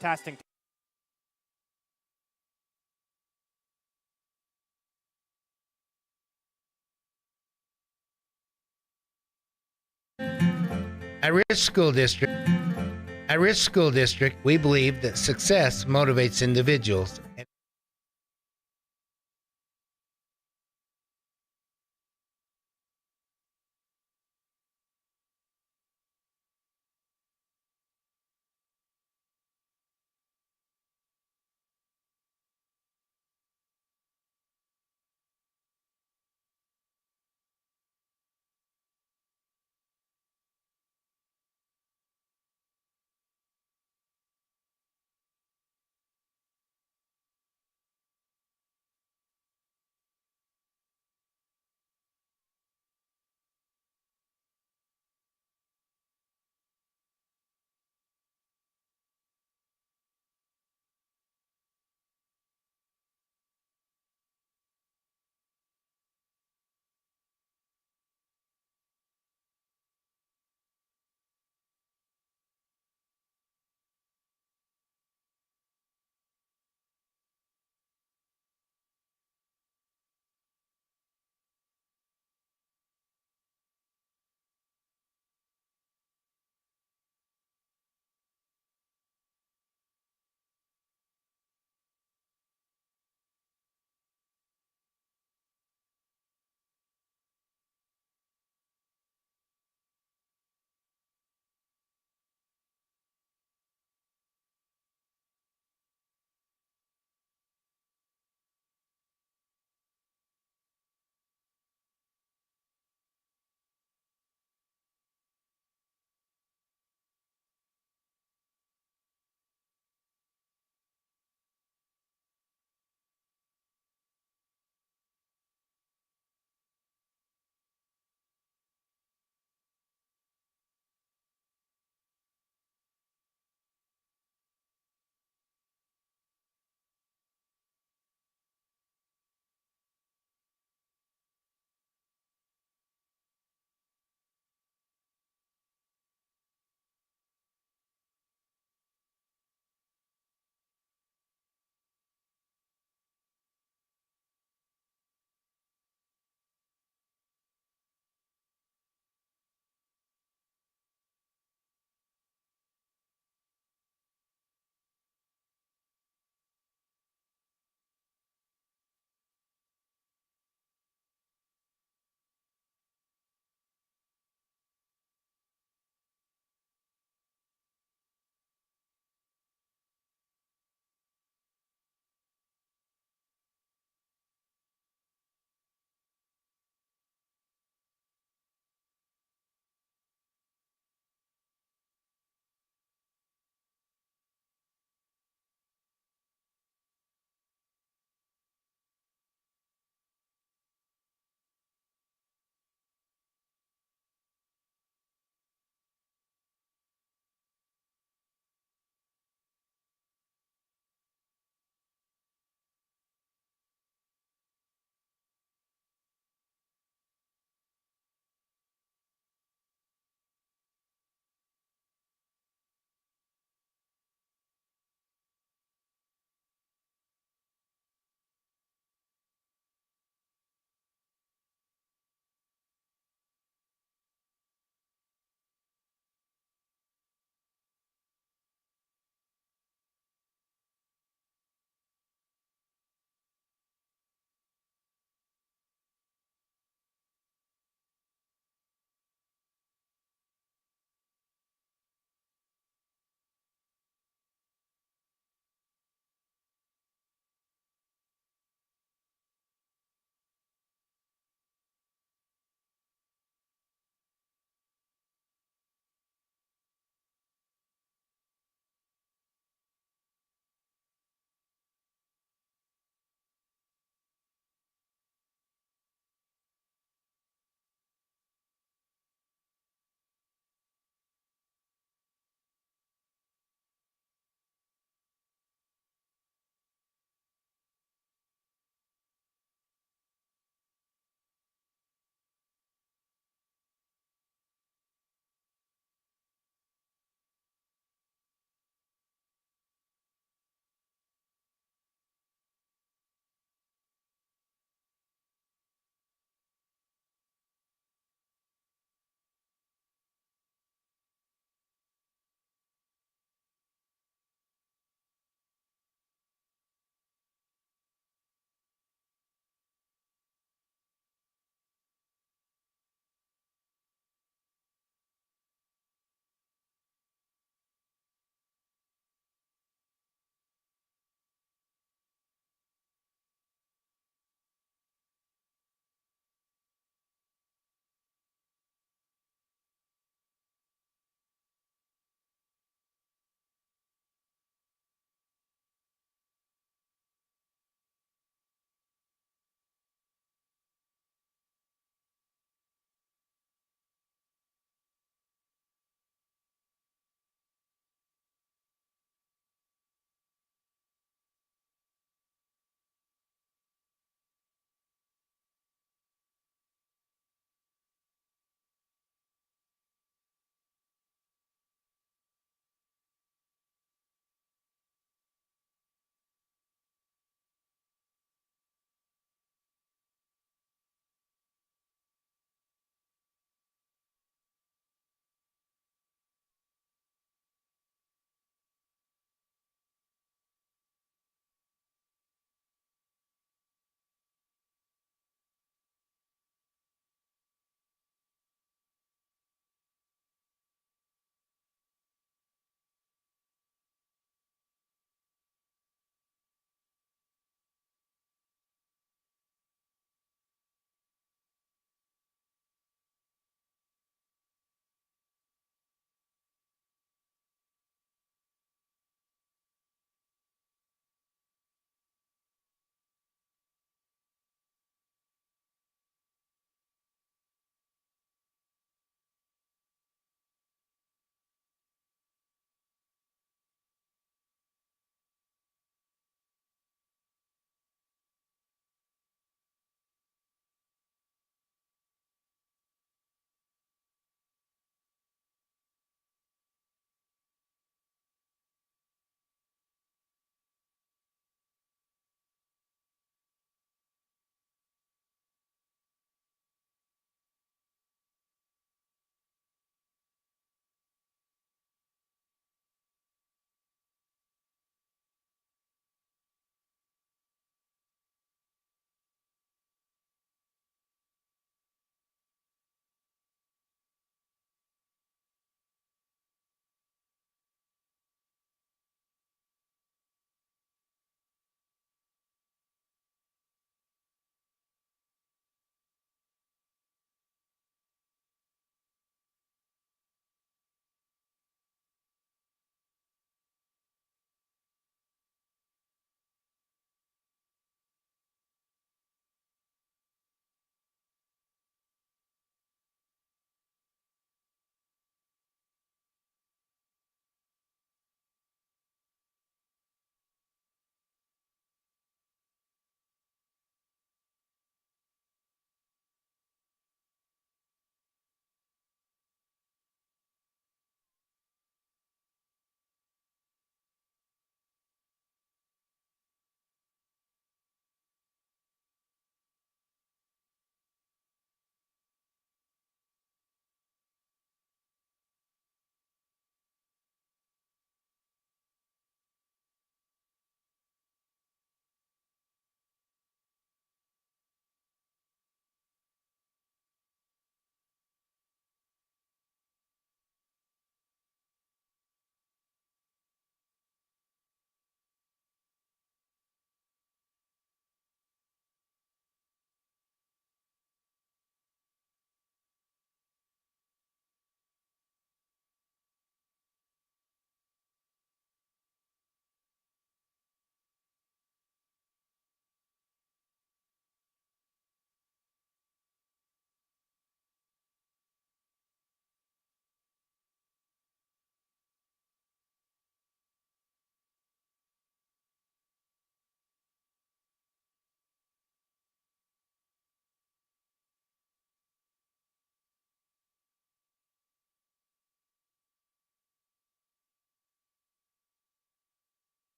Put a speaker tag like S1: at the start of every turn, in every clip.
S1: Testing.
S2: At Risk School District, we believe that success motivates individuals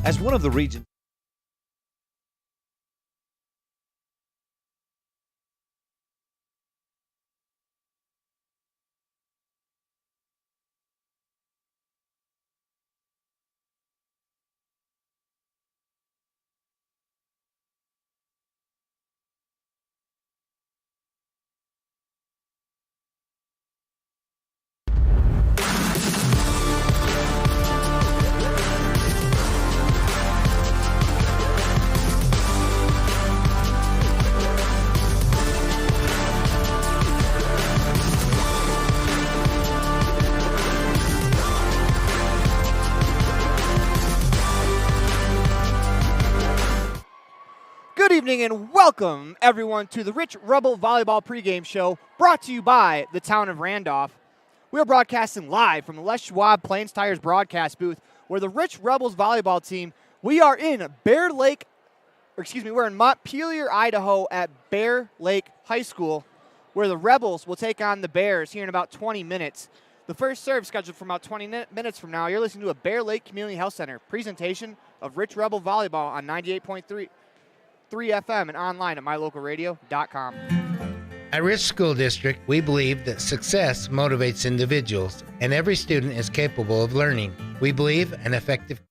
S1: As one of the region's
S3: Good evening and welcome, everyone, to the Rich Rebel Volleyball pregame show brought to you by the town of Randolph. We are broadcasting live from the Les Schwab Plains Tires broadcast booth where the Rich Rebels volleyball team, we're in Montpelier, Idaho at Bear Lake High School where the Rebels will take on the Bears here in about 20 minutes. The first serve scheduled for about 20 minutes from now. You're listening to a Bear Lake Community Health Center presentation of Rich Rebel Volleyball on 98.3 FM and online at mylocalradio.com.
S2: At Rich School District, we believe that success motivates individuals, and every student is capable of learning. We believe an effective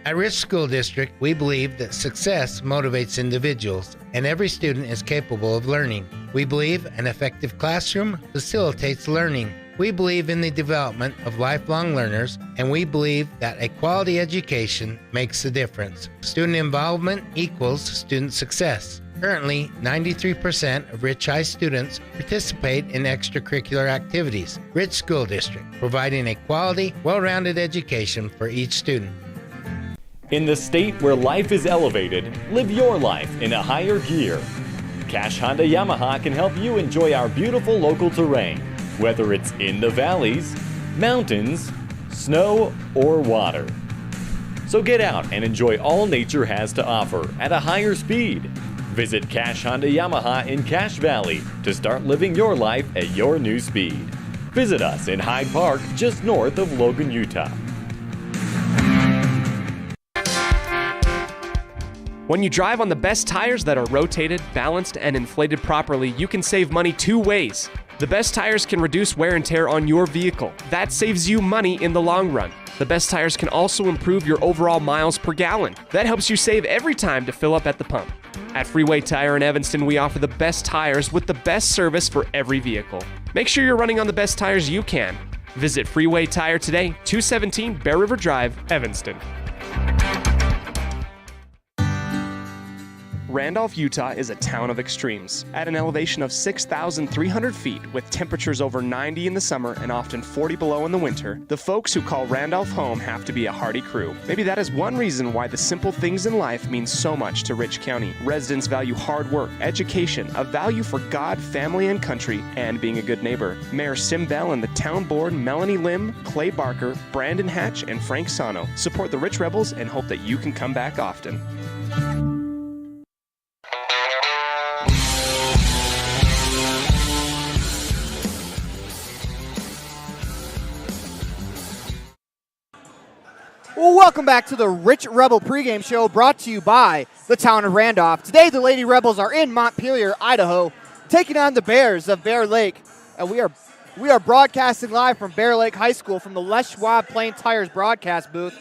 S2: At Rich School District, we believe that success motivates individuals, and every student is capable of learning. We believe an effective classroom facilitates learning. We believe in the development of lifelong learners, and we believe that a quality education makes a difference. Student involvement equals student success. Currently, 93% of Rich High students participate in extracurricular activities. Rich School District, providing a quality, well-rounded education for each student.
S4: In the state where life is elevated, live your life in a higher gear. Cash Honda Yamaha can help you enjoy our beautiful local terrain, whether it's in the valleys, mountains, snow, or water. So get out and enjoy all nature has to offer at a higher speed. Visit Cash Honda Yamaha in Cache Valley to start living your life at your new speed. Visit us in Hyde Park, just north of Logan, Utah.
S5: When you drive on the best tires that are rotated, balanced, and inflated properly, you can save money two ways. The best tires can reduce wear and tear on your vehicle. That saves you money in the long run. The best tires can also improve your overall miles per gallon. That helps you save every time to fill up at the pump. At Freeway Tire in Evanston, we offer the best tires with the best service for every vehicle. Make sure you're running on the best tires you can. Visit Freeway Tire today, 217 Bear River Drive, Evanston. Randolph, Utah is a town of extremes. At an elevation of 6,300 feet, with temperatures over 90 in the summer and often 40 below in the winter, the folks who call Randolph home have to be a hardy crew. Maybe that is one reason why the simple things in life mean so much to Rich County. Residents value hard work, education, a value for God, family, and country, and being a good neighbor. Mayor Sim Bell and the town board, Melanie Lim, Clay Barker, Brandon Hatch, and Frank Sano, support the Rich Rebels and hope that you can come back often.
S3: Well, welcome back to the Rich Rebel pregame show brought to you by the town of Randolph. Today, the Lady Rebels are in Montpelier, Idaho, taking on the Bears of Bear Lake. And we are broadcasting live from Bear Lake High School from the Les Schwab Plains Tires broadcast booth.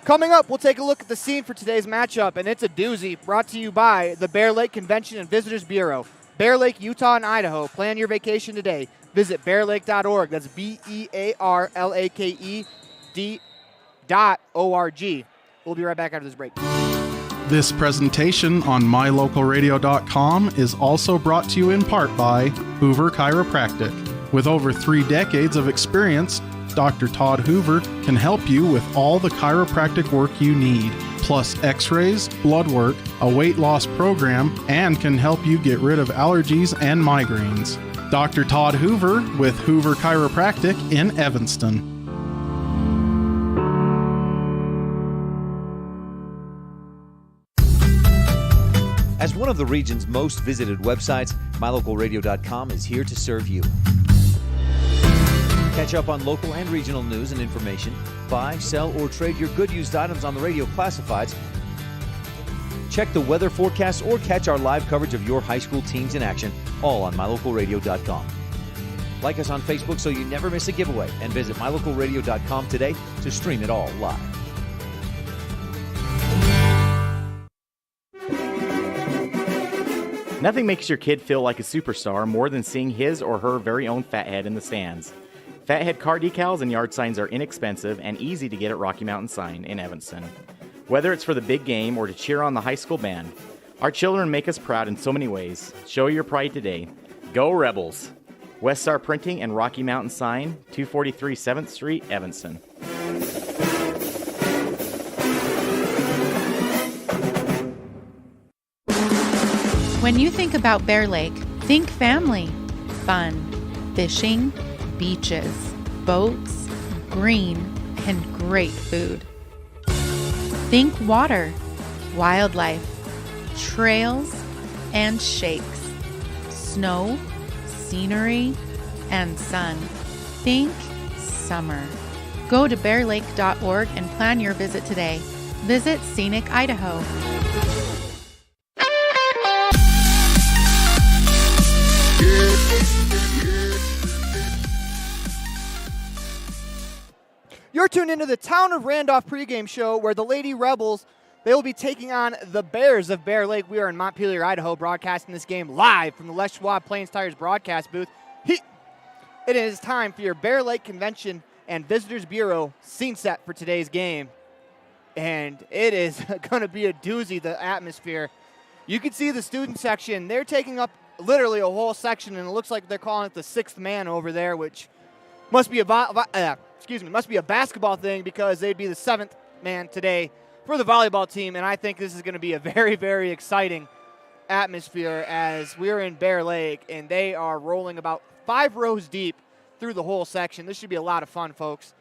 S3: Coming up, we'll take a look at the scene for today's matchup, and it's a doozy brought to you by the Bear Lake Convention and Visitors Bureau. Bear Lake, Utah, and Idaho. Plan your vacation today. Visit bearlake.org. That's BEARLAKED.org. We'll be right back after this break.
S6: This presentation on mylocalradio.com is also brought to you in part by Hoover Chiropractic. With over 3 decades of experience, Dr. Todd Hoover can help you with all the chiropractic work you need, plus x-rays, blood work, a weight loss program, and can help you get rid of allergies and migraines. Dr. Todd Hoover with Hoover Chiropractic in Evanston.
S1: As one of the region's most visited websites, mylocalradio.com is here to serve you. Catch up on local and regional news and information. Buy, sell, or trade your good used items on the radio classifieds. Check the weather forecast or catch our live coverage of your high school teams in action, all on mylocalradio.com. Like us on Facebook so you never miss a giveaway, and visit mylocalradio.com today to stream it all live.
S7: Nothing makes your kid feel like a superstar more than seeing his or her very own Fathead in the stands. Fathead car decals and yard signs are inexpensive and easy to get at Rocky Mountain Sign in Evanston. Whether it's for the big game or to cheer on the high school band, our children make us proud in so many ways. Show your pride today. Go Rebels! West Star Printing and Rocky Mountain Sign, 243 7th Street, Evanston.
S8: When you think about Bear Lake, think family, fun, fishing, beaches, boats, green, and great food. Think water, wildlife, trails, and shakes, snow, scenery, and sun. Think summer. Go to bearlake.org and plan your visit today. Visit Scenic Idaho.
S3: You're tuned into the Town of Randolph pregame show where the Lady Rebels, they will be taking on the Bears of Bear Lake. We are in Montpelier, Idaho, broadcasting this game live from the Les Schwab Plains Tires broadcast booth. It is time for your Bear Lake Convention and Visitors Bureau scene set for today's game. And it is going to be a doozy, the atmosphere. You can see the student section. They're taking up literally a whole section, and it looks like they're calling it the sixth man over there, which must be a basketball thing because they'd be the seventh man today for the volleyball team, and I think this is going to be a very, very exciting atmosphere as we're in Bear Lake, and they are rolling about 5 rows deep through the whole section. This should be a lot of fun, folks.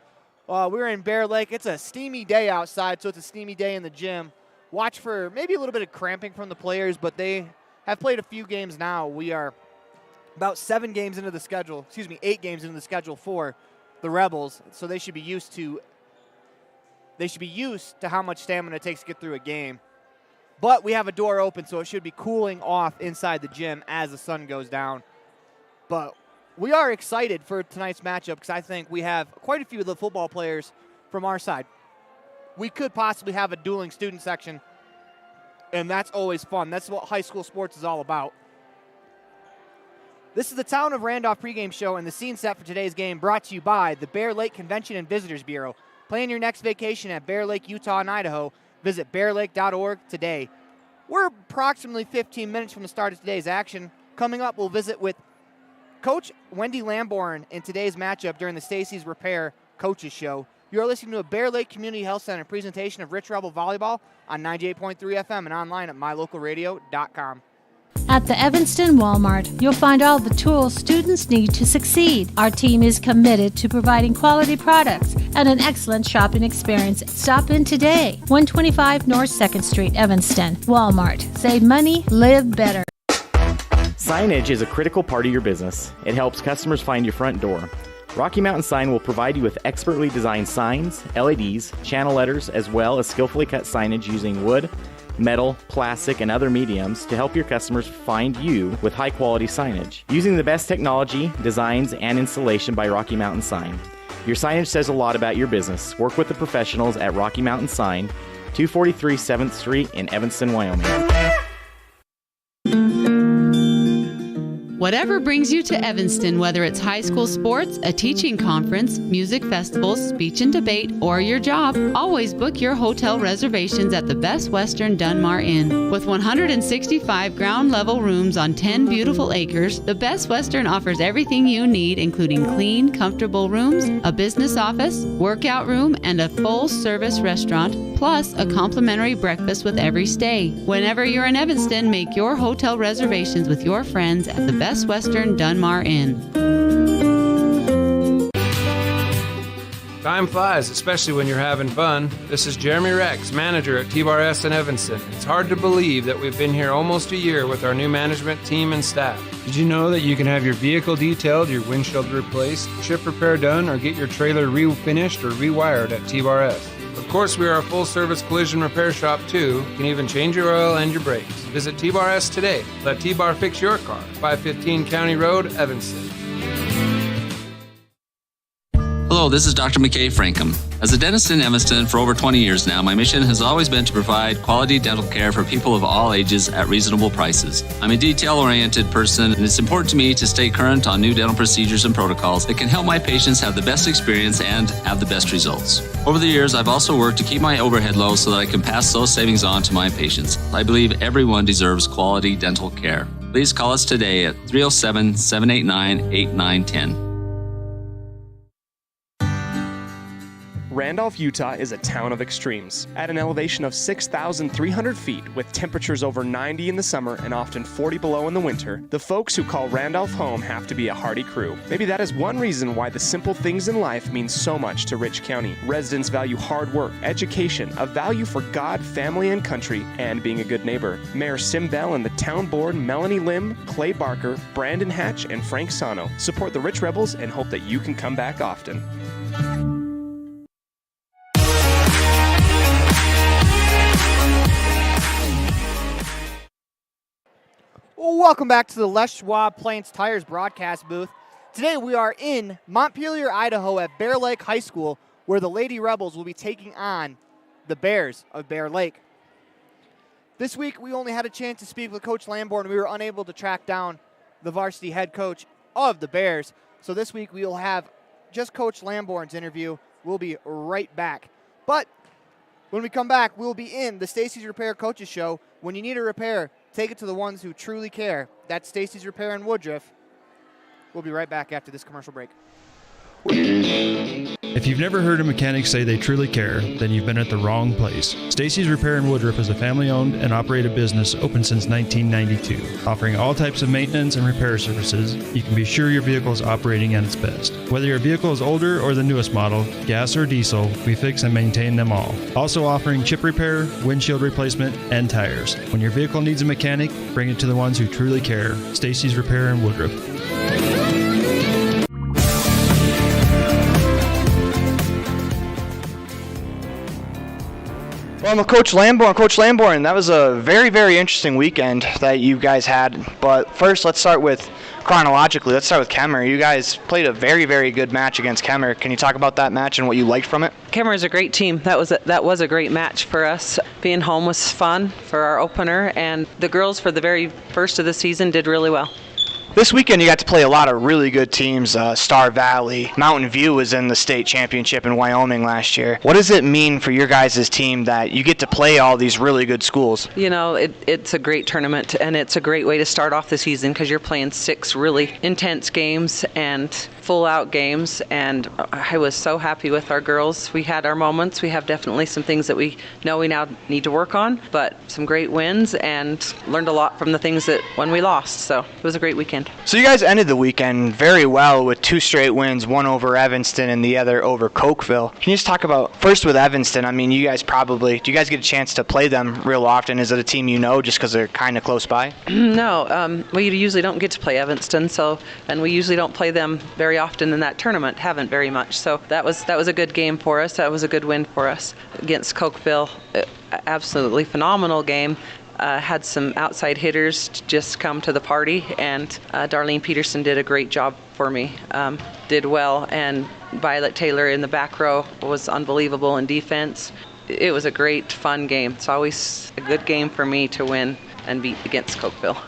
S3: We're in Bear Lake. It's a steamy day outside, so it's a steamy day in the gym. Watch for maybe a little bit of cramping from the players, but they have played a few games now. We are about 8 games into the schedule for the Rebels, so they should be used to how much stamina it takes to get through a game. But we have a door open, so it should be cooling off inside the gym as the sun goes down. But we are excited for tonight's matchup because I think we have quite a few of the football players from our side. We could possibly have a dueling student section, and that's always fun. That's what high school sports is all about. This is the Town of Randolph pregame show and the scene set for today's game brought to you by the Bear Lake Convention and Visitors Bureau. Plan your next vacation at Bear Lake, Utah, and Idaho. Visit bearlake.org today. We're approximately 15 minutes from the start of today's action. Coming up, we'll visit with Coach Wendy Lamborn in today's matchup during the Stacy's Repair Coaches Show. You're listening to a Bear Lake Community Health Center presentation of Rich Rebel Volleyball on 98.3 FM and online at mylocalradio.com.
S9: At the Evanston Walmart, you'll find all the tools students need to succeed. Our team is committed to providing quality products and an excellent shopping experience. Stop in today. 125 North 2nd Street, Evanston. Walmart. Save money, live better.
S7: Signage is a critical part of your business. It helps customers find your front door. Rocky Mountain Sign will provide you with expertly designed signs, LEDs, channel letters, as well as skillfully cut signage using wood, metal, plastic, and other mediums to help your customers find you with high-quality signage. Using the best technology, designs, and installation by Rocky Mountain Sign. Your signage says a lot about your business. Work with the professionals at Rocky Mountain Sign, 243 7th Street in Evanston, Wyoming.
S10: Whatever brings you to Evanston, whether it's high school sports, a teaching conference, music festivals, speech and debate, or your job, always book your hotel reservations at the Best Western Dunmar Inn. With 165 ground-level rooms on 10 beautiful acres, the Best Western offers everything you need, including clean, comfortable rooms, a business office, workout room, and a full-service restaurant, plus a complimentary breakfast with every stay. Whenever you're in Evanston, make your hotel reservations with your friends at the Best Western Dunmar Inn.
S11: Time flies, especially when you're having fun. This is Jeremy Rex, manager at T-Bar S in Evanston. It's hard to believe that we've been here almost a year with our new management team and staff. Did you know that you can have your vehicle detailed, your windshield replaced, chip repair done, or get your trailer refinished or rewired at T-Bar S? Of course, we are a full-service collision repair shop, too. You can even change your oil and your brakes. Visit T-Bar S today. Let T-Bar fix your car. 515 County Road, Evanston.
S12: Hello, this is Dr. McKay Frankham. As a dentist in Evanston for over 20 years now, my mission has always been to provide quality dental care for people of all ages at reasonable prices. I'm a detail-oriented person, and it's important to me to stay current on new dental procedures and protocols that can help my patients have the best experience and have the best results. Over the years, I've also worked to keep my overhead low so that I can pass those savings on to my patients. I believe everyone deserves quality dental care. Please call us today at 307-789-8910.
S5: Randolph, Utah is a town of extremes. At an elevation of 6,300 feet, with temperatures over 90 in the summer and often 40 below in the winter, the folks who call Randolph home have to be a hardy crew. Maybe that is one reason why the simple things in life mean so much to Rich County. Residents value hard work, education, a value for God, family, and country, and being a good neighbor. Mayor Sim Bell and the town board, Melanie Lim, Clay Barker, Brandon Hatch, and Frank Sano, support the Rich Rebels and hope that you can come back often.
S3: Welcome back to the Les Schwab Plains Tires broadcast booth. Today we are in Montpelier, Idaho at Bear Lake High School, where the Lady Rebels will be taking on the Bears of Bear Lake. This week we only had a chance to speak with Coach Lamborn. We were unable to track down the varsity head coach of the Bears. So this week we will have just Coach Lamborn's interview. We'll be right back. But when we come back, we'll be in the Stacy's Repair Coaches Show. When you need a repair, take it to the ones who truly care. That's Stacy's Repair in Woodruff. We'll be right back after this commercial break.
S13: If you've never heard a mechanic say they truly care, then you've been at the wrong place. Stacy's Repair in Woodruff is a family-owned and operated business open since 1992. Offering all types of maintenance and repair services, you can be sure your vehicle is operating at its best. Whether your vehicle is older or the newest model, gas or diesel, we fix and maintain them all. Also offering chip repair, windshield replacement, and tires. When your vehicle needs a mechanic, bring it to the ones who truly care. Stacy's Repair in Woodruff.
S14: Well, I'm with Coach Lamborn. Coach Lamborn, that was a very, very interesting weekend that you guys had. But first, let's start with chronologically. Let's start with Kemmer. You guys played a very, very good match against Kemmer. Can you talk about that match and what you liked from it?
S15: Kemmer is a great team. That was a great match for us. Being home was fun for our opener, and the girls for the very first of the season did really well.
S14: This weekend you got to play a lot of really good teams. Star Valley, Mountain View was in the state championship in Wyoming last year. What does it mean for your guys' team that you get to play all these really good schools?
S15: You know, it's a great tournament, and it's a great way to start off the season because you're playing 6 really intense games and full-out games, and I was so happy with our girls. We had our moments. We have definitely some things that we know we now need to work on, but some great wins and learned a lot from the things that when we lost, so it was a great weekend.
S14: So you guys ended the weekend very well with 2 straight wins, one over Evanston and the other over Cokeville. Can you just talk about, first with Evanston, I mean, do you guys get a chance to play them real often? Is it a team you know just because they're kind of close by?
S15: No, we usually don't get to play Evanston, and we usually don't play them very often in that tournament, haven't very much. So that was a good game for us. That was a good win for us against Cokeville. Absolutely phenomenal game. Had some outside hitters just come to the party, and Darlene Peterson did a great job for me. Did well, and Violet Taylor in the back row was unbelievable in defense. It was a great, fun game. It's always a good game for me to win and beat against Cokeville.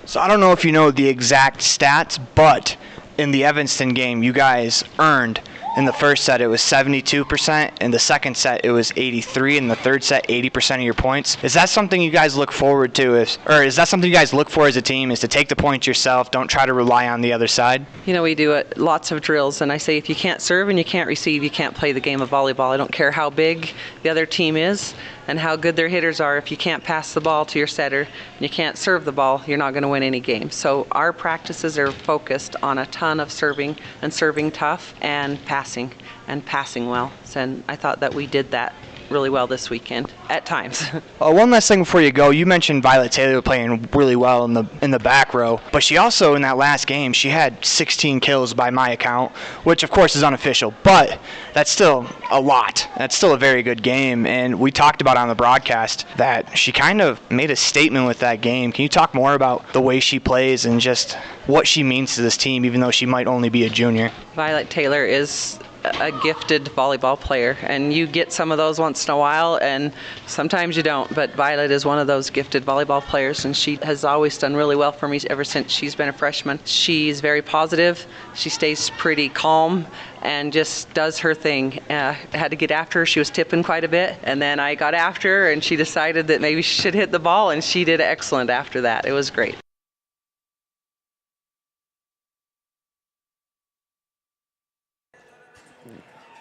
S14: So I don't know if you know the exact stats, but in the Evanston game, you guys earned. In the first set, it was 72%. In the second set, it was 83%. In the third set, 80% of your points. Is that something you guys look forward to? Or is that something you guys look for as a team, is to take the points yourself, don't try to rely on the other side?
S15: You know, we do lots of drills, and I say if you can't serve and you can't receive, you can't play the game of volleyball. I don't care how big the other team is. and how good their hitters are. If you can't pass the ball to your setter and you can't serve the ball, you're not going to win any game. So our practices are focused on a ton of serving and serving tough and passing well. And I thought that we did that really well this weekend at times.
S14: One last thing before you go. You mentioned Violet Taylor playing really well in the back row, but she also, in that last game, she had 16 kills by my account, which of course is unofficial, but that's still a lot. That's still a very good game, and we talked about on the broadcast that she kind of made a statement with that game. Can you talk more about the way she plays and just what she means to this team, even though she might only be a junior?
S15: Violet Taylor is a gifted volleyball player, and you get some of those once in a while, and sometimes you don't, but Violet is one of those gifted volleyball players, and she has always done really well for me ever since she's been a freshman. She's very positive, she stays pretty calm, and just does her thing. I had to get after her. She was tipping quite a bit, and then I got after her, and she decided that maybe she should hit the ball, and she did excellent after that. It was great.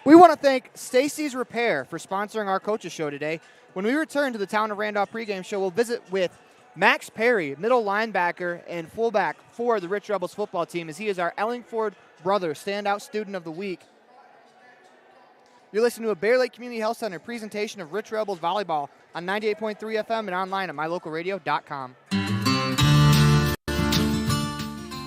S3: We want to thank Stacy's Repair for sponsoring our coaches show today. When we return to the Town of Randolph pregame show, we'll visit with Max Perry, middle linebacker and fullback for the Rich Rebels football team, as he is our Ellingford Brother Standout Student of the Week. You're listening to a Bear Lake Community Health Center presentation of Rich Rebels volleyball on 98.3 FM and online at mylocalradio.com.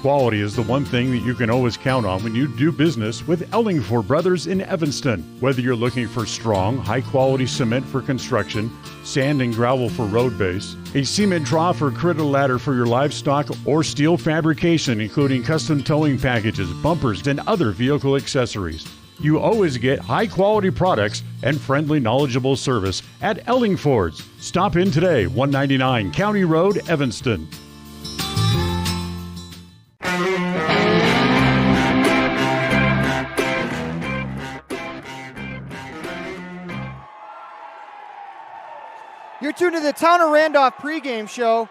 S16: Quality is the one thing that you can always count on when you do business with Ellingford Brothers in Evanston. Whether you're looking for strong, high-quality cement for construction, sand and gravel for road base, a cement trough or critter ladder for your livestock, or steel fabrication, including custom towing packages, bumpers, and other vehicle accessories, you always get high-quality products and friendly, knowledgeable service at Ellingford's. Stop in today, 199 County Road, Evanston.
S3: You're tuned to the Town of Randolph pregame show.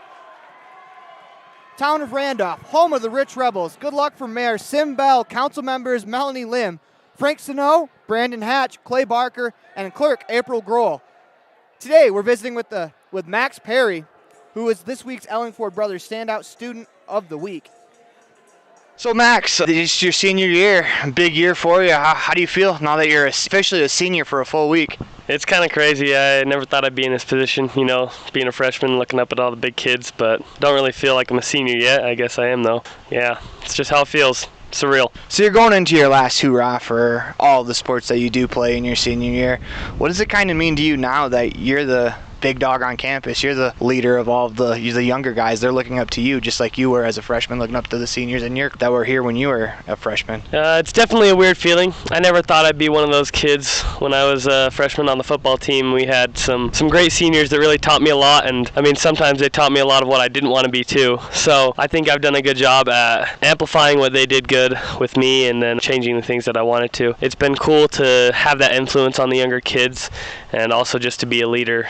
S3: Town of Randolph, home of the Rich Rebels. Good luck from Mayor Sim Bell, council members Melanie Lim, Frank Sano, Brandon Hatch, Clay Barker, and clerk April Grohl. Today we're visiting with Max Perry, who is this week's Ellingford Brothers Standout Student of the Week.
S14: So Max, it's your senior year, big year for you. How do you feel now that you're officially a senior for a full week?
S17: It's kind of crazy. I never thought I'd be in this position, being a freshman, looking up at all the big kids, but don't really feel like I'm a senior yet. I guess I am, though. Yeah, it's just how it feels. Surreal.
S14: So you're going into your last hoorah for all the sports that you do play in your senior year. What does it kind of mean to you now that you're the big dog on campus? You're the leader of all of the younger guys. They're looking up to you just like you were as a freshman, looking up to the seniors that were here when you were a freshman.
S17: It's definitely a weird feeling. I never thought I'd be one of those kids. When I was a freshman on the football team, we had some great seniors that really taught me a lot, and sometimes they taught me a lot of what I didn't want to be too. So I think I've done a good job at amplifying what they did good with me and then changing the things that I wanted to. It's been cool to have that influence on the younger kids and also just to be a leader.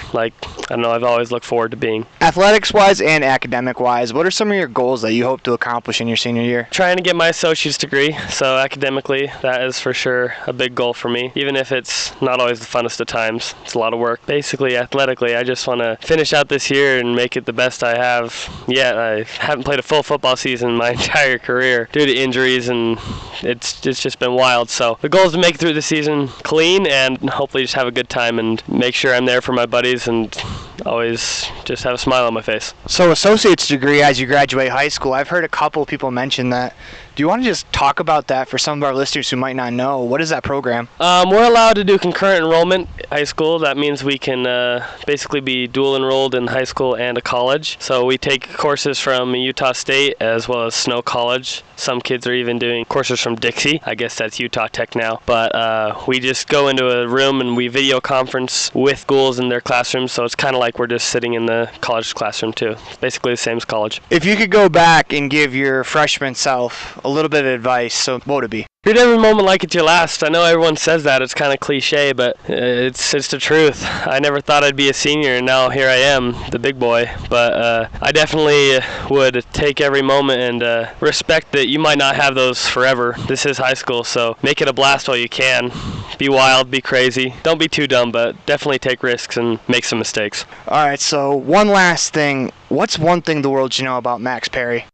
S17: I've always looked forward to being.
S14: Athletics-wise and academic-wise, what are some of your goals that you hope to accomplish in your senior year?
S17: Trying to get my associate's degree, so academically, that is for sure a big goal for me. Even if it's not always the funnest of times, it's a lot of work. Basically, athletically, I just want to finish out this year and make it the best I have yet. I haven't played a full football season in my entire career due to injuries, and it's just been wild. So the goal is to make it through the season clean and hopefully just have a good time and make sure I'm there for my buddies and always just have a smile on my face.
S14: So associate's degree as you graduate high school, I've heard a couple people mention that. Do you want to just talk about that for some of our listeners who might not know? What is that program?
S17: We're allowed to do concurrent enrollment in high school. That means we can basically be dual enrolled in high school and a college. So we take courses from Utah State as well as Snow College. Some kids are even doing courses from Dixie. I guess that's Utah Tech now. But we just go into a room and we video conference with schools in their classrooms. So it's kind of like we're just sitting in the college classroom too. It's basically the same as college.
S14: If you could go back and give your freshman self a little bit of advice, so what would it be?
S17: Treat every moment like it's your last. I know everyone says that. It's kind of cliche, but it's the truth. I never thought I'd be a senior, and now here I am, the big boy. But I definitely would take every moment and respect that you might not have those forever. This is high school, so make it a blast while you can. Be wild, be crazy. Don't be too dumb, but definitely take risks and make some mistakes.
S14: All right, so one last thing. What's one thing the world should know about Max Perry?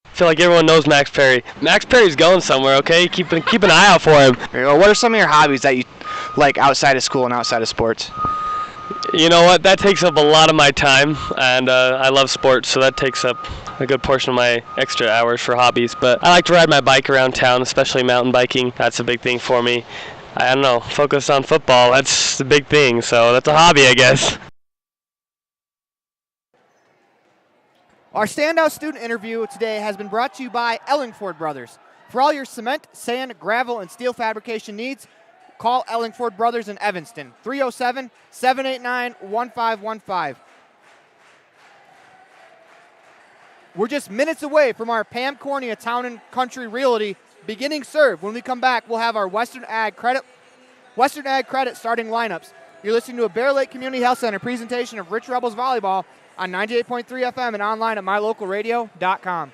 S17: I feel like everyone knows Max Perry. Max Perry's going somewhere, okay? Keep an eye out for him.
S14: What are some of your hobbies that you like outside of school and outside of sports?
S17: You know what? That takes up a lot of my time, and I love sports, so that takes up a good portion of my extra hours for hobbies. But I like to ride my bike around town, especially mountain biking. That's a big thing for me. I don't know, focus on football. That's the big thing, so that's a hobby, I guess.
S3: Our standout student interview today has been brought to you by Ellingford Brothers. For all your cement, sand, gravel, and steel fabrication needs, call Ellingford Brothers in Evanston, 307-789-1515. We're just minutes away from our Pam Cornea Town and Country Realty beginning serve. When we come back, we'll have our Western Ag Credit starting lineups. You're listening to a Bear Lake Community Health Center presentation of Rich Rebels Volleyball on 98.3 FM and online at mylocalradio.com.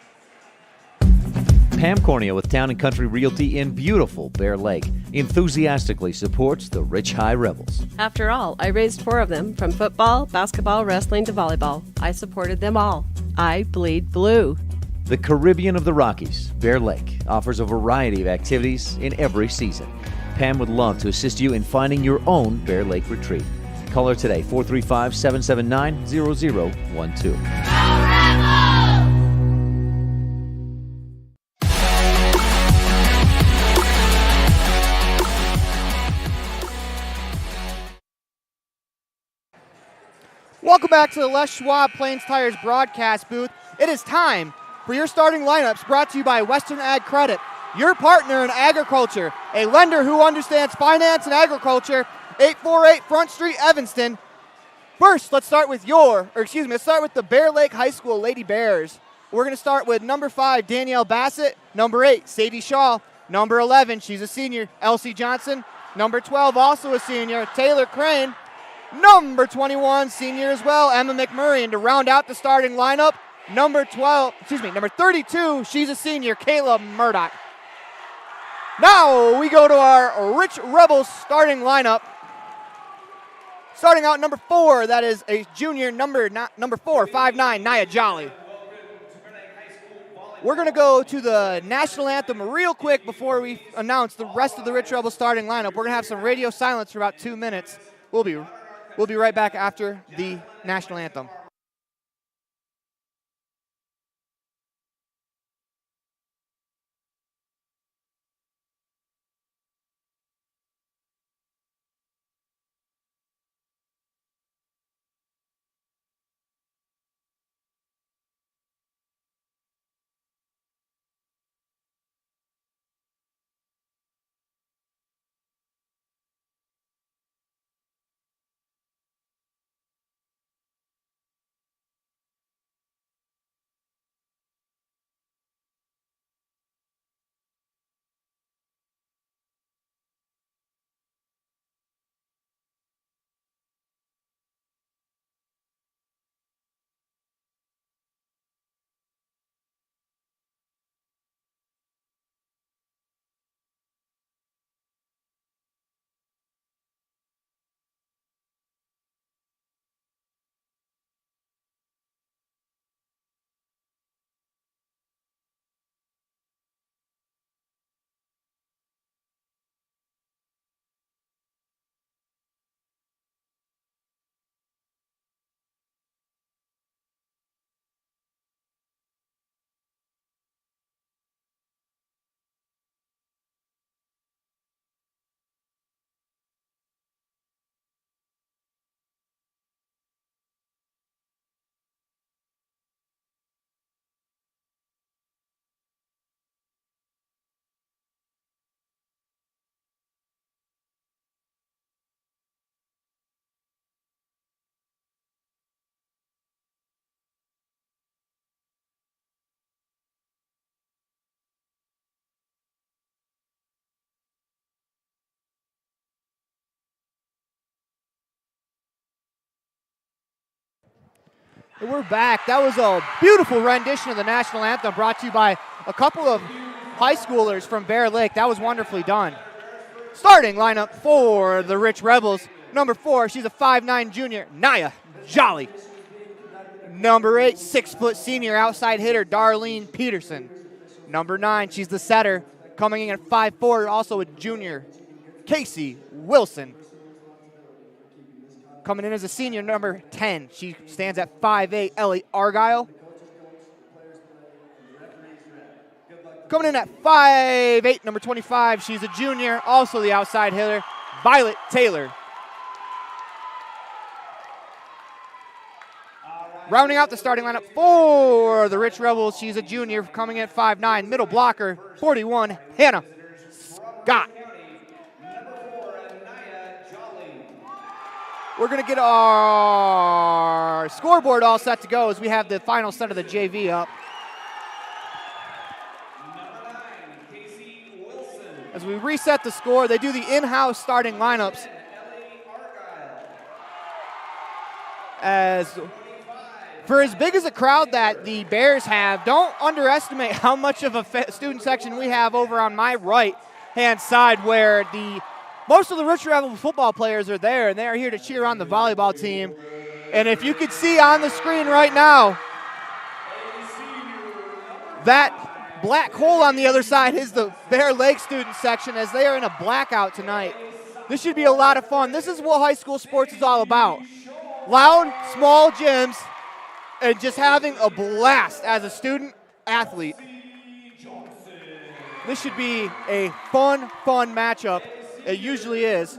S1: Pam Cornea with Town & Country Realty in beautiful Bear Lake enthusiastically supports the Rich High Rebels.
S18: After all, I raised 4 of them, from football, basketball, wrestling to volleyball. I supported them all. I bleed blue.
S1: The Caribbean of the Rockies, Bear Lake, offers a variety of activities in every season. Pam would love to assist you in finding your own Bear Lake retreat. Call her today, 435-779-0012.
S3: Welcome back to the Les Schwab Plains Tires broadcast booth. It is time for your starting lineups, brought to you by Western Ag Credit, your partner in agriculture, a lender who understands finance and agriculture. 848 Front Street, Evanston. First, let's start with the Bear Lake High School Lady Bears. We're going to start with number 5, Danielle Bassett. Number 8, Sadie Shaw. Number 11, she's a senior, Elsie Johnson. Number 12, also a senior, Taylor Crane. Number 21, senior as well, Emma McMurray. And to round out the starting lineup, number 32, she's a senior, Kayla Murdoch. Now we go to our Rich Rebels starting lineup. Starting out number 4, that is a junior, number 4, 5'9", Nia Jolly. We're going to go to the national anthem real quick before we announce the rest of the Rich Rebels starting lineup. We're going to have some radio silence for about 2 minutes. We'll be right back after the national anthem. We're back. That was a beautiful rendition of the national anthem brought to you by a couple of high schoolers from Bear Lake. That was wonderfully done. Starting lineup for the Rich Rebels. Number 4, she's a 5'9" junior, Naya Jolly. Number 8, 6-foot senior outside hitter, Darlene Peterson. Number 9, she's the setter, coming in at 5'4", also a junior, Casey Wilson. Coming in as a senior, number 10, she stands at 5'8", Ellie Argyle. Coming in at 5'8", number 25, she's a junior, also the outside hitter, Violet Taylor. Rounding out the starting lineup for the Rich Rebels, she's a junior, coming in at 5'9", middle blocker, 41, Hannah Scott. We're going to get our scoreboard all set to go as we have the final set of the JV up. As we reset the score, they do the in-house starting lineups. For as big as a crowd that the Bears have, don't underestimate how much of a student section we have over on my right-hand side where most of the Rich Rebel football players are there, and they are here to cheer on the volleyball team. And if you could see on the screen right now, that black hole on the other side is the Bear Lake student section as they are in a blackout tonight. This should be a lot of fun. This is what high school sports is all about. Loud, small gyms, and just having a blast as a student athlete. This should be a fun matchup. It usually is.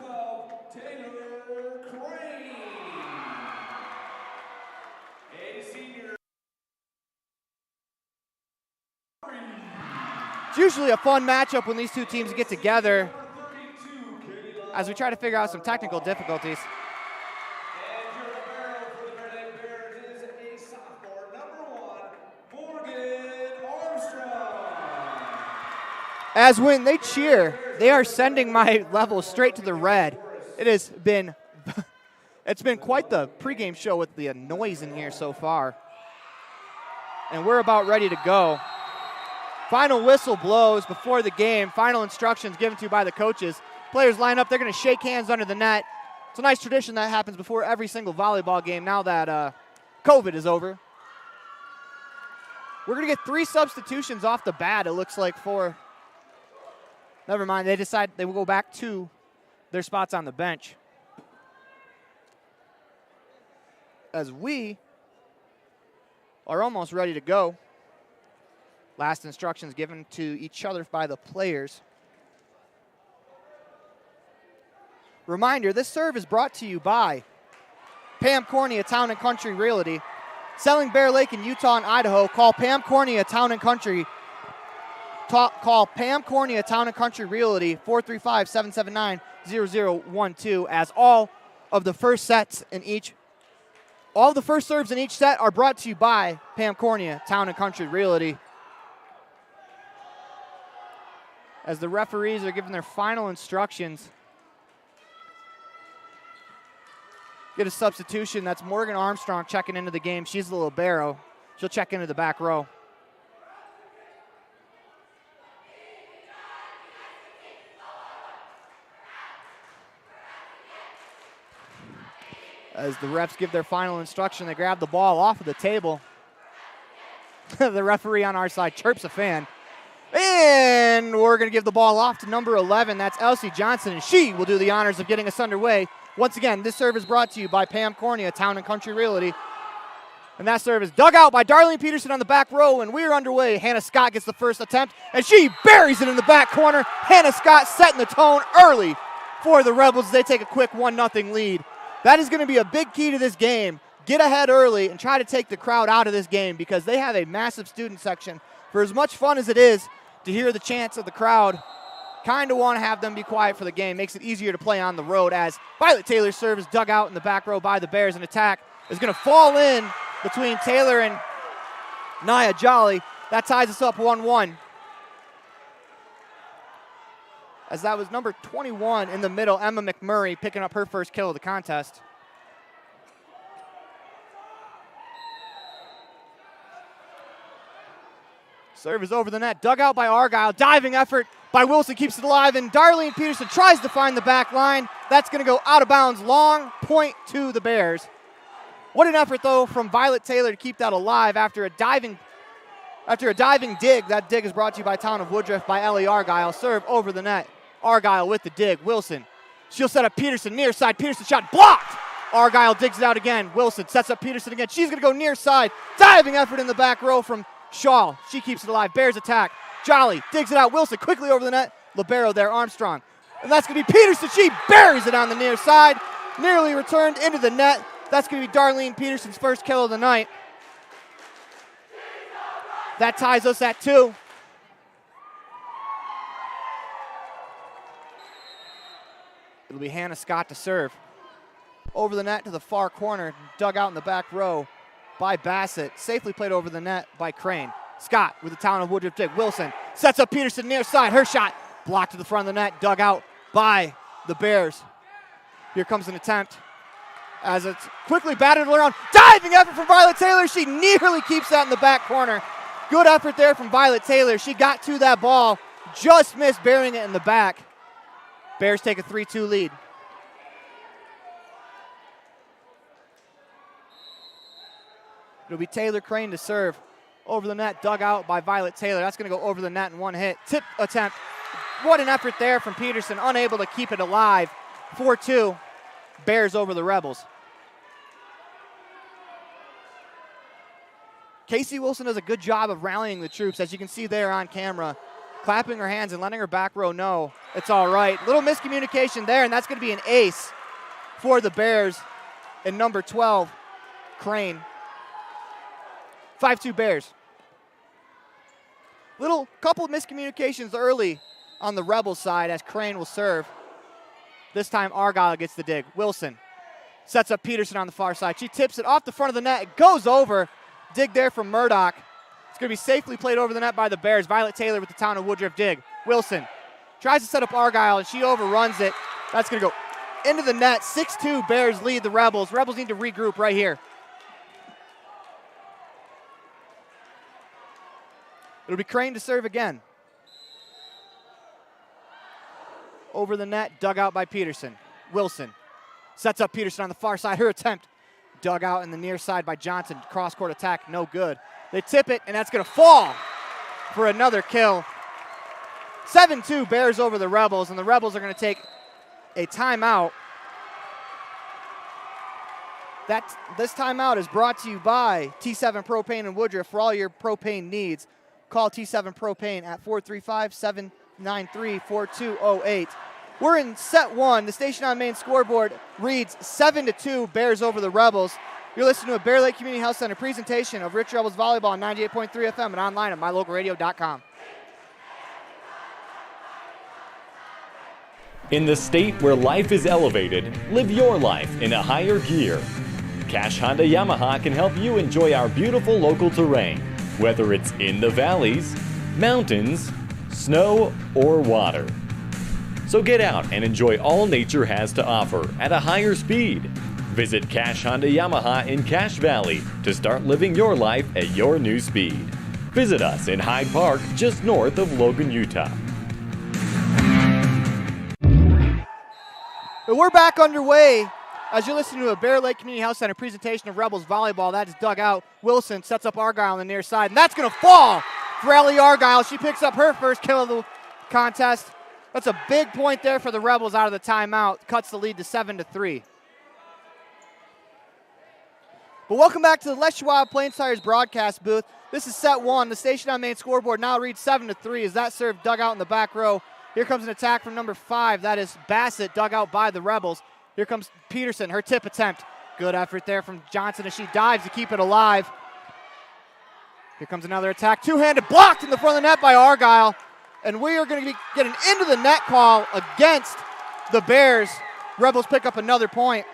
S3: It's usually a fun matchup when these two teams get together as we try to figure out some technical difficulties. As when they cheer, they are sending my level straight to the red. It's been quite the pregame show with the noise in here so far. And we're about ready to go. Final whistle blows before the game. Final instructions given to you by the coaches. Players line up. They're going to shake hands under the net. It's a nice tradition that happens before every single volleyball game now that COVID is over. We're going to get 3 substitutions off the bat, it looks like, for... Never mind, they decide they will go back to their spots on the bench. As we are almost ready to go. Last instructions given to each other by the players. Reminder, this serve is brought to you by Pam Cornea Town and Country Realty. Selling Bear Lake in Utah and Idaho, call Pam Cornea Town and Country. Call Pam Cornea Town and Country Realty, 435-779-0012, as all of the first serves in each set are brought to you by Pam Cornea Town and Country Realty. As the referees are giving their final instructions, get a substitution. That's Morgan Armstrong checking into the game. She's the libero. She'll check into the back row. As the refs give their final instruction, they grab the ball off of the table. The referee on our side chirps a fan. And we're going to give the ball off to number 11. That's Elsie Johnson, and she will do the honors of getting us underway. Once again, this serve is brought to you by Pam Cornea, Town and Country Realty. And that serve is dug out by Darlene Peterson on the back row, and we're underway. Hannah Scott gets the first attempt, and she buries it in the back corner. Hannah Scott setting the tone early for the Rebels. They take a quick 1-0 lead. That is going to be a big key to this game. Get ahead early and try to take the crowd out of this game because they have a massive student section. For as much fun as it is to hear the chants of the crowd, kind of want to have them be quiet for the game. Makes it easier to play on the road as Violet Taylor's serve is dug out in the back row by the Bears. An attack is going to fall in between Taylor and Naya Jolly. That ties us up 1-1. As that was number 21 in the middle, Emma McMurray, picking up her first kill of the contest. Serve is over the net. Dug out by Argyle. Diving effort by Wilson keeps it alive, and Darlene Peterson tries to find the back line. That's going to go out of bounds. Long point to the Bears. What an effort, though, from Violet Taylor to keep that alive after a diving dig. That dig is brought to you by Town of Woodruff by Ellie Argyle. Serve over the net. Argyle with the dig. Wilson. She'll set up Peterson near side. Peterson shot blocked. Argyle digs it out again. Wilson sets up Peterson again. She's going to go near side. Diving effort in the back row from Shaw. She keeps it alive. Bears attack. Jolly digs it out. Wilson quickly over the net. Libero there. Armstrong. And that's going to be Peterson. She buries it on the near side. Nearly returned into the net. That's going to be Darlene Peterson's first kill of the night. That ties us at 2. It'll be Hannah Scott to serve. Over the net to the far corner, dug out in the back row by Bassett. Safely played over the net by Crane. Scott with the Town of Woodruff dig. Wilson sets up Peterson near side. Her shot blocked to the front of the net, dug out by the Bears. Here comes an attempt as it's quickly batted around. Diving effort from Violet Taylor. She nearly keeps that in the back corner. Good effort there from Violet Taylor. She got to that ball, just missed burying it in the back. Bears take a 3-2 lead. It'll be Taylor Crane to serve. Over the net, dug out by Violet Taylor. That's going to go over the net in one hit. Tip attempt. What an effort there from Peterson, unable to keep it alive. 4-2, Bears over the Rebels. Casey Wilson does a good job of rallying the troops, as you can see there on camera, clapping her hands and letting her back row know it's all right. Little miscommunication there, and that's going to be an ace for the Bears and number 12, Crane. 5-2 Bears. Little couple of miscommunications early on the Rebels side as Crane will serve. This time Argyle gets the dig. Wilson sets up Peterson on the far side. She tips it off the front of the net. It goes over. Dig there from Murdoch. It's going to be safely played over the net by the Bears. Violet Taylor with the Town of Woodruff dig. Wilson tries to set up Argyle, and she overruns it. That's going to go into the net. 6-2 Bears lead the Rebels. Rebels need to regroup right here. It'll be Crane to serve again. Over the net, dug out by Peterson. Wilson sets up Peterson on the far side. Her attempt dug out in the near side by Johnson. Cross-court attack, no good. They tip it, and that's going to fall for another kill. 7-2 Bears over the Rebels, and the Rebels are going to take a timeout. This timeout is brought to you by T7 Propane and Woodruff for all your propane needs. Call T7 Propane at 435-793-4208. We're in set 1. The station on main scoreboard reads 7-2 Bears over the Rebels. You're listening to a Bear Lake Community Health Center presentation of Rich Rebels Volleyball on 98.3 FM and online at mylocalradio.com.
S4: In the state where life is elevated, live your life in a higher gear. Cash Honda Yamaha can help you enjoy our beautiful local terrain, whether it's in the valleys, mountains, snow, or water. So get out and enjoy all nature has to offer at a higher speed. Visit Cash Honda Yamaha in Cache Valley to start living your life at your new speed. Visit us in Hyde Park, just north of Logan, Utah.
S3: But we're back underway as you listen to a Bear Lake Community Health Center presentation of Rebels Volleyball. That is dug out. Wilson sets up Argyle on the near side, and that's going to fall for Ellie Argyle. She picks up her first kill of the contest. That's a big point there for the Rebels out of the timeout. Cuts the lead to 7-3. But welcome back to the Les Schwab Plains Tires broadcast booth. This is set 1. The station on main scoreboard now reads 7-3 as that serve dug out in the back row. Here comes an attack from number 5. That is Bassett, dug out by the Rebels. Here comes Peterson, her tip attempt. Good effort there from Johnson as she dives to keep it alive. Here comes another attack. Two-handed blocked in the front of the net by Argyle. And we are going to get an into the net call against the Bears. Rebels pick up another point.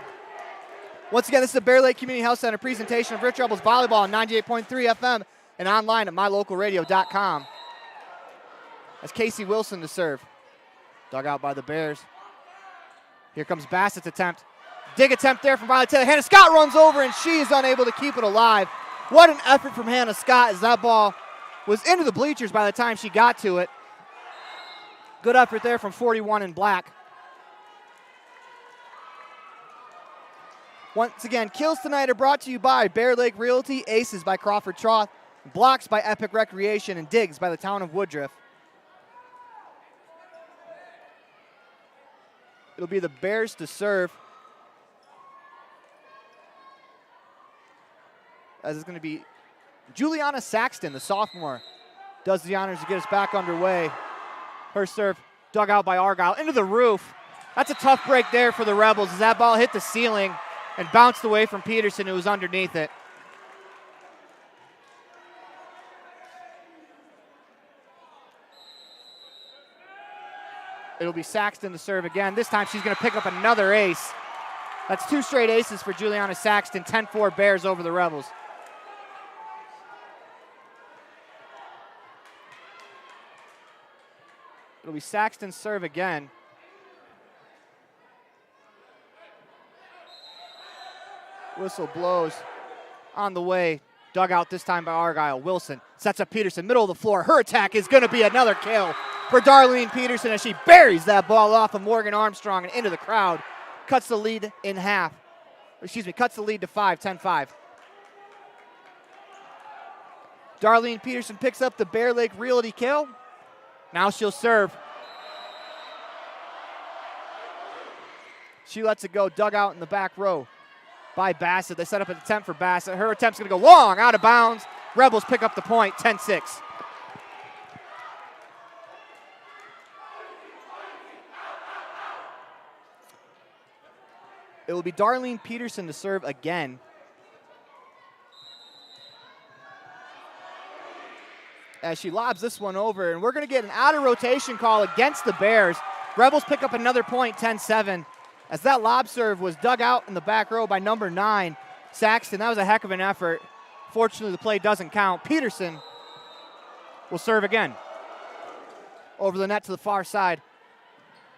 S3: Once again, this is the Bear Lake Community Health Center presentation of Rich Rebels Volleyball on 98.3 FM and online at mylocalradio.com. That's Casey Wilson to serve. Dug out by the Bears. Here comes Bassett's attempt. Dig attempt there from Violet Taylor. Hannah Scott runs over, and she is unable to keep it alive. What an effort from Hannah Scott as that ball was into the bleachers by the time she got to it. Good effort there from 41 in black. Once again, kills tonight are brought to you by Bear Lake Realty, aces by Crawford Troth, blocks by Epic Recreation, and digs by the town of Woodruff. It'll be the Bears to serve. As it's going to be Juliana Saxton, the sophomore, does the honors to get us back underway. Her serve dug out by Argyle into the roof. That's a tough break there for the Rebels as that ball hit the ceiling and bounced away from Peterson, who was underneath it. It'll be Saxton to serve again. This time she's going to pick up another ace. That's 2 straight aces for Juliana Saxton. 10-4 Bears over the Rebels. It'll be Saxton's serve again. Whistle blows on the way. Dug out this time by Argyle. Wilson sets up Peterson, middle of the floor. Her attack is going to be another kill for Darlene Peterson as she buries that ball off of Morgan Armstrong and into the crowd. Cuts the lead in half. Cuts the lead to 5, 10-5. Darlene Peterson picks up the Bear Lake Realty kill. Now she'll serve. She lets it go, dug out in the back row by Bassett. They set up an attempt for Bassett. Her attempt's going to go long, out of bounds. Rebels pick up the point, 10-6. It will be Darlene Peterson to serve again. As she lobs this one over, and we're going to get an out-of-rotation call against the Bears. Rebels pick up another point, 10-7, as that lob serve was dug out in the back row by number 9, Saxton. That was a heck of an effort. Fortunately, the play doesn't count. Peterson will serve again. Over the net to the far side.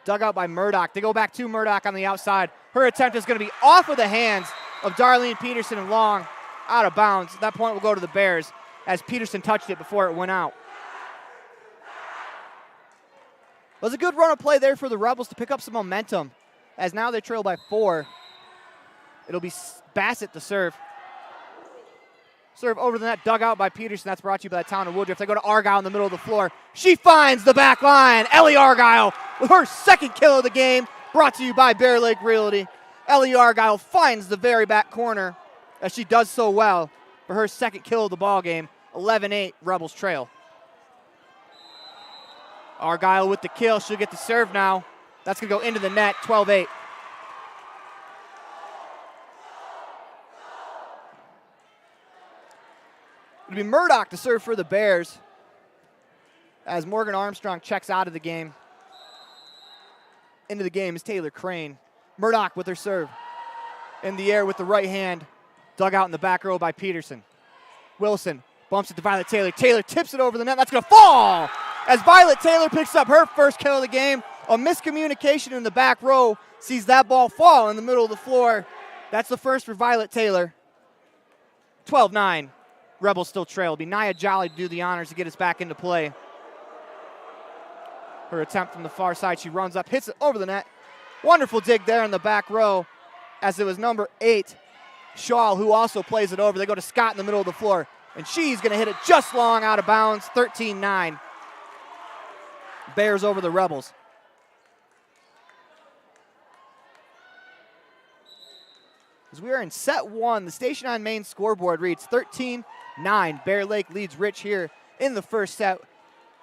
S3: Dug out by Murdoch. They go back to Murdoch on the outside. Her attempt is going to be off of the hands of Darlene Peterson and long, out of bounds. That point will go to the Bears as Peterson touched it before it went out. It was a good run of play there for the Rebels to pick up some momentum, as now they trail by 4. It'll be Bassett to serve. Serve over the net, dug out by Peterson. That's brought to you by the town of Woodruff. They go to Argyle in the middle of the floor. She finds the back line. Ellie Argyle with her second kill of the game, brought to you by Bear Lake Realty. Ellie Argyle finds the very back corner as she does so well for her second kill of the ball game. 11-8, Rebels trail. Argyle with the kill. She'll get the serve now. That's going to go into the net, 12-8. It'll be Murdoch to serve for the Bears as Morgan Armstrong checks out of the game. Into the game is Taylor Crane. Murdoch with her serve. In the air with the right hand. Dug out in the back row by Peterson. Wilson bumps it to Violet Taylor. Taylor tips it over the net. That's going to fall as Violet Taylor picks up her first kill of the game. A miscommunication in the back row sees that ball fall in the middle of the floor. That's the first for Violet Taylor. 12-9. Rebels still trail. It'll be Nia Jolly to do the honors to get us back into play. Her attempt from the far side. She runs up, hits it over the net. Wonderful dig there in the back row as it was number 8, Shaw, who also plays it over. They go to Scott in the middle of the floor, and she's going to hit it just long out of bounds. 13-9. Bears over the Rebels. As we are in set 1, the Station on Main scoreboard reads 13-9. Bear Lake leads Rich here in the first set.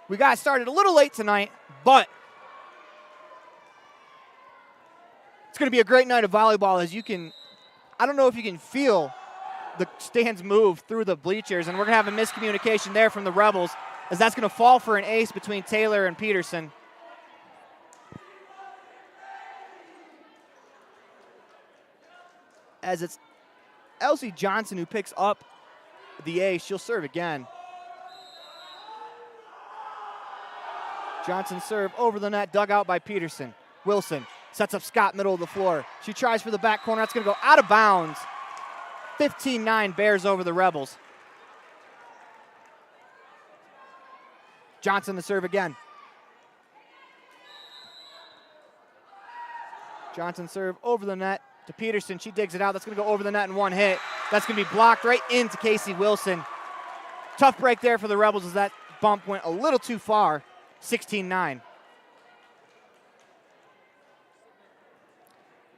S3: We got started a little late tonight, but it's going to be a great night of volleyball. As you can, I don't know if you can feel the stands move through the bleachers, and we're going to have a miscommunication there from the Rebels, as that's going to fall for an ace between Taylor and Peterson. As it's Elsie Johnson who picks up the ace. She'll serve again. Johnson serve over the net, dug out by Peterson. Wilson sets up Scott, middle of the floor. She tries for the back corner. That's going to go out of bounds. 15-9, Bears over the Rebels. Johnson to serve again. Johnson serve over the net to Peterson. She digs it out. That's going to go over the net in one hit. That's going to be blocked right into Casey Wilson. Tough break there for the Rebels as that bump went a little too far. 16-9.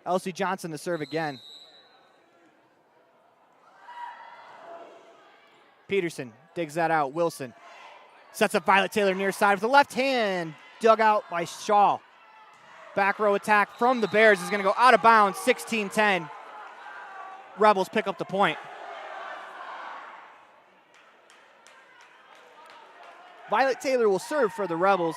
S3: Elsie Johnson to serve again. Peterson digs that out. Wilson sets up Violet Taylor near side with the left hand. Dug out by Shaw. Back row attack from the Bears is going to go out of bounds. 16-10. Rebels pick up the point. Violet Taylor will serve for the Rebels.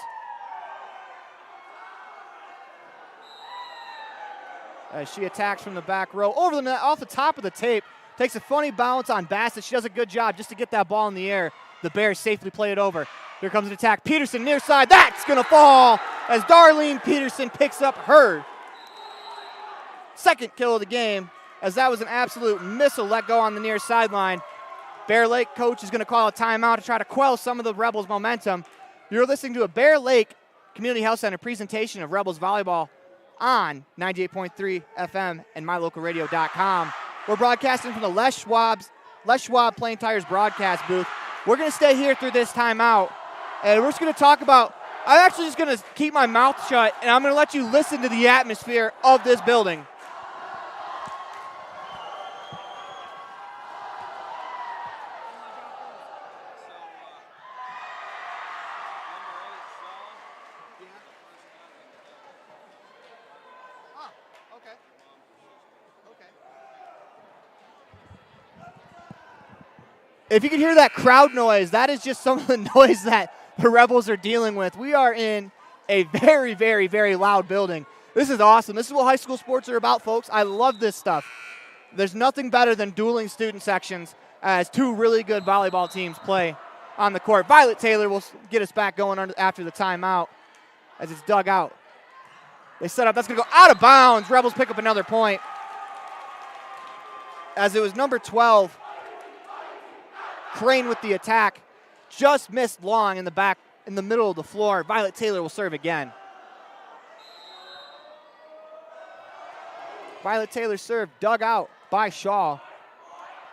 S3: As she attacks from the back row. Over the net, off the top of the tape. Takes a funny bounce on Bassett. She does a good job just to get that ball in the air. The Bears safely play it over. Here comes an attack. Peterson near side. That's going to fall as Darlene Peterson picks up her second kill of the game, as that was an absolute missile let go on the near sideline. Bear Lake coach is going to call a timeout to try to quell some of the Rebels' momentum. You're listening to a Bear Lake Community Health Center presentation of Rebels Volleyball on 98.3 FM and mylocalradio.com. We're broadcasting from the Les Schwab Plain Tires broadcast booth. We're going to stay here through this timeout, and we're just going to talk about, I'm actually just going to keep my mouth shut, and I'm going to let you listen to the atmosphere of this building. If you can hear that crowd noise, that is just some of the noise that the Rebels are dealing with. We are in a very, very, very loud building. This is awesome. This is what high school sports are about, folks. I love this stuff. There's nothing better than dueling student sections as two really good volleyball teams play on the court. Violet Taylor will get us back going after the timeout as it's dug out. They set up. That's going to go out of bounds. Rebels pick up another point. As it was number 12, Crane with the attack, just missed long in the back, in the middle of the floor. Violet Taylor will serve again. Violet Taylor serve dug out by Shaw.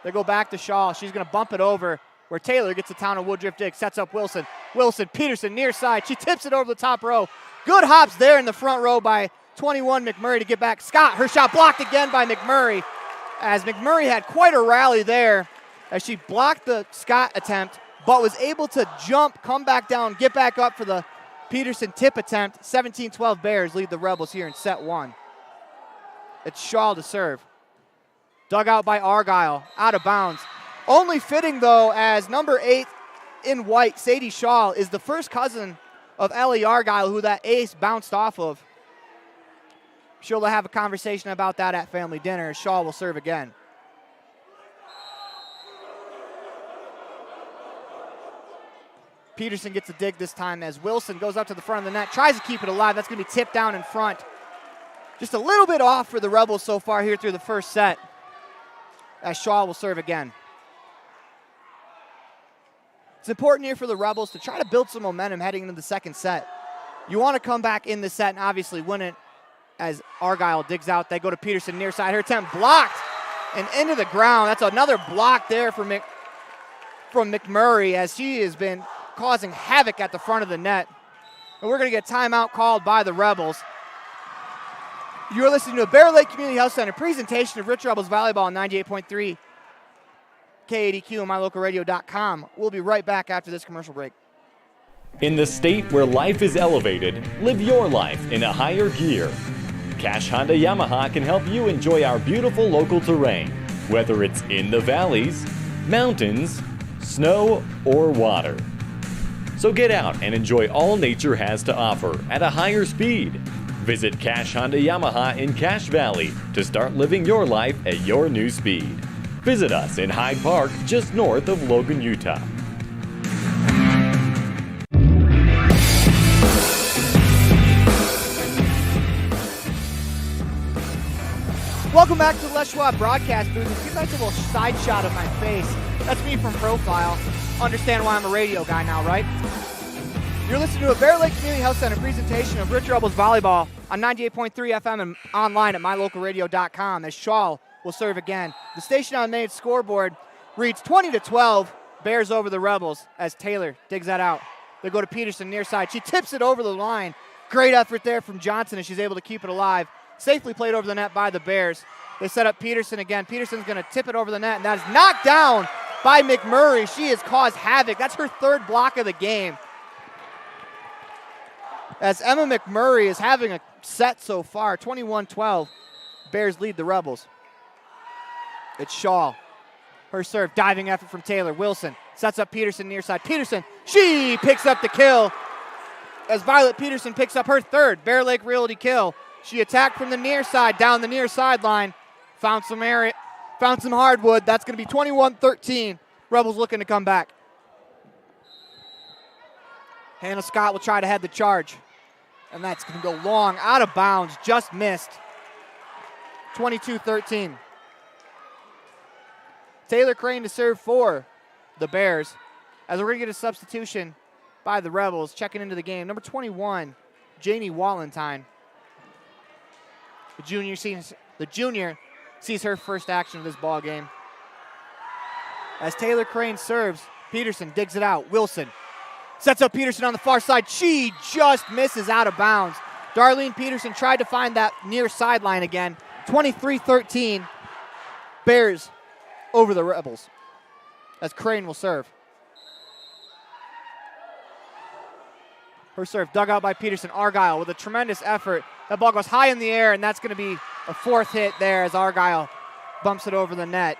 S3: They go back to Shaw. She's going to bump it over where Taylor gets the town of Woodruff dig, sets up Wilson. Wilson, Peterson near side. She tips it over the top row. Good hops there in the front row by 21 McMurray to get back. Scott, her shot blocked again by McMurray, as McMurray had quite a rally there as she blocked the Scott attempt, but was able to jump, come back down, get back up for the Peterson tip attempt. 17-12 Bears lead the Rebels here in set one. It's Shaw to serve. Dug out by Argyle, out of bounds. Only fitting, though, as number 8 in white, Sadie Shaw, is the first cousin of Ellie Argyle, who that ace bounced off of. I'm sure they'll have a conversation about that at family dinner. Shaw will serve again. Peterson gets a dig this time as Wilson goes up to the front of the net, tries to keep it alive. That's going to be tipped down in front. Just a little bit off for the Rebels so far here through the first set, as Shaw will serve again. It's important here for the Rebels to try to build some momentum heading into the second set. You want to come back in the set and obviously win it, as Argyle digs out. They go to Peterson near side. Her attempt blocked and into the ground. That's another block there from McMurray, as she has been causing havoc at the front of the net. And we're going to get timeout called by the Rebels. You're listening to a Bear Lake Community Health Center presentation of Rich Rebels Volleyball on 98.3 KADQ and mylocalradio.com. We'll be right back after this commercial break.
S4: In the state where life is elevated, live your life in a higher gear. Cash Honda Yamaha can help you enjoy our beautiful local terrain, whether it's in the valleys, mountains, snow, or water. So get out and enjoy all nature has to offer at a higher speed. Visit Cash Honda Yamaha in Cache Valley to start living your life at your new speed. Visit us in Hyde Park, just north of Logan, Utah.
S3: Welcome back to the Les Schwab broadcast booth. Let's get a nice little side shot of my face. That's me from profile. Understand why I'm a radio guy now, right? You're listening to a Bear Lake Community Health Center presentation of Rich Rebels Volleyball on 98.3 FM and online at mylocalradio.com as Shaw will serve again. The station on Maine's scoreboard reads 20-12, Bears over the Rebels as Taylor digs that out. They go to Peterson near side. She tips it over the line. Great effort there from Johnson as she's able to keep it alive. Safely played over the net by the Bears. They set up Peterson again. Peterson's going to tip it over the net, and that is knocked down by McMurray. She has caused havoc. That's her third block of the game. As Emma McMurray is having a set so far, 21-12. Bears lead the Rebels. It's Shaw. Her serve, diving effort from Taylor. Wilson sets up Peterson near side. Peterson, she picks up the kill as Violet Peterson picks up her third Bear Lake Realty kill. She attacked from the near side, down the near sideline. Found some hardwood. That's going to be 21-13. Rebels looking to come back. Hannah Scott will try to head the charge. And that's going to go long, out of bounds, just missed. 22-13. Taylor Crane to serve for the Bears. As we're going to get a substitution by the Rebels, checking into the game. Number 21, Jamie Wallentine. The junior sees her first action of this ball game. As Taylor Crane serves, Peterson digs it out. Wilson sets up Peterson on the far side. She just misses out of bounds. Darlene Peterson tried to find that near sideline again. 23-13. Bears over the Rebels. As Crane will serve. Her serve dug out by Peterson. Argyle with a tremendous effort. That ball goes high in the air, and that's going to be a fourth hit there as Argyle bumps it over the net.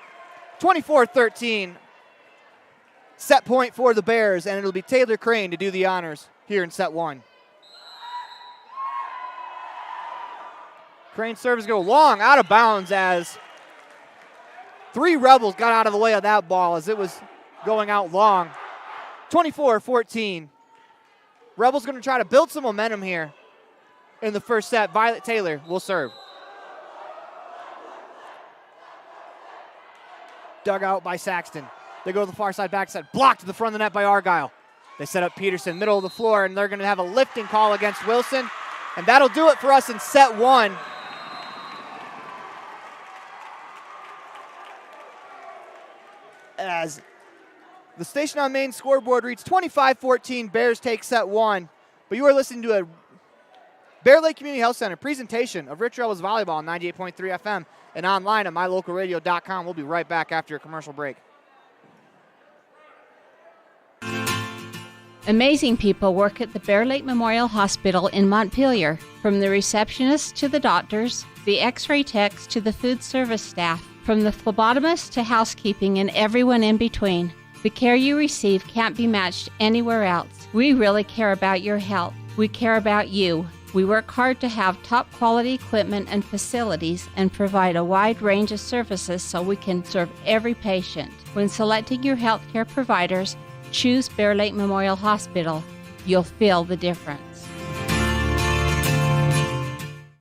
S3: 24-13. Set point for the Bears, and it'll be Taylor Crane to do the honors here in set one. Crane's serve is going to go long, out of bounds as three Rebels got out of the way of that ball as it was going out long. 24-14. Rebels going to try to build some momentum here in the first set. Violet Taylor will serve. Dug out by Saxton. They go to the far side, backside. Blocked to the front of the net by Argyle. They set up Peterson, middle of the floor, and they're going to have a lifting call against Wilson. And that'll do it for us in set one. As the station on Main scoreboard reads 25-14, Bears take set one. But you are listening to a Bear Lake Community Health Center presentation of Rich Rebels Volleyball on 98.3 FM and online at mylocalradio.com. We'll be right back after a commercial break.
S9: Amazing people work at the Bear Lake Memorial Hospital in Montpelier. From the receptionists to the doctors, the x-ray techs to the food service staff, from the phlebotomist to housekeeping and everyone in between. The care you receive can't be matched anywhere else. We really care about your health. We care about you. We work hard to have top quality equipment and facilities and provide a wide range of services so we can serve every patient. When selecting your healthcare providers, choose Bear Lake Memorial Hospital. You'll feel the difference.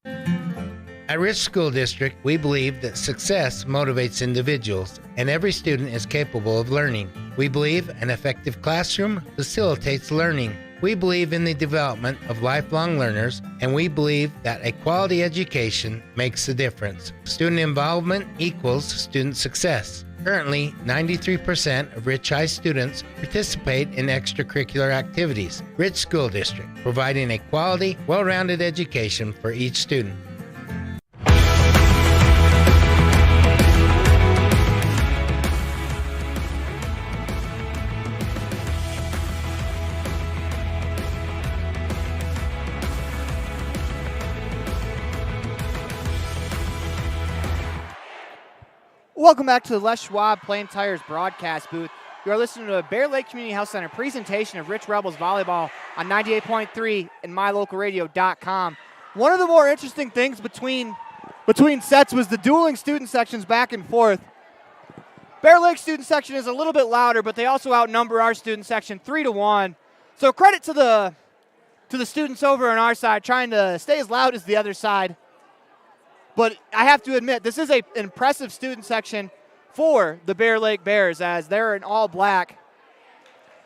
S2: At Rich School District, we believe that success motivates individuals, and every student is capable of learning. We believe an effective classroom facilitates learning. We believe in the development of lifelong learners, and we believe that a quality education makes a difference. Student involvement equals student success. Currently, 93% of Rich High students participate in extracurricular activities. Rich School District, providing a quality, well-rounded education for each student.
S3: Welcome back to the Les Schwab Plain Tires broadcast booth. You are listening to a Bear Lake Community Health Center presentation of Rich Rebels Volleyball on 98.3 and mylocalradio.com. One of the more interesting things between sets was the dueling student sections back and forth. Bear Lake student section is a little bit louder, but they also outnumber our student section 3-1. So credit to the students over on our side trying to stay as loud as the other side. But I have to admit, this is an impressive student section for the Bear Lake Bears as they're in all black.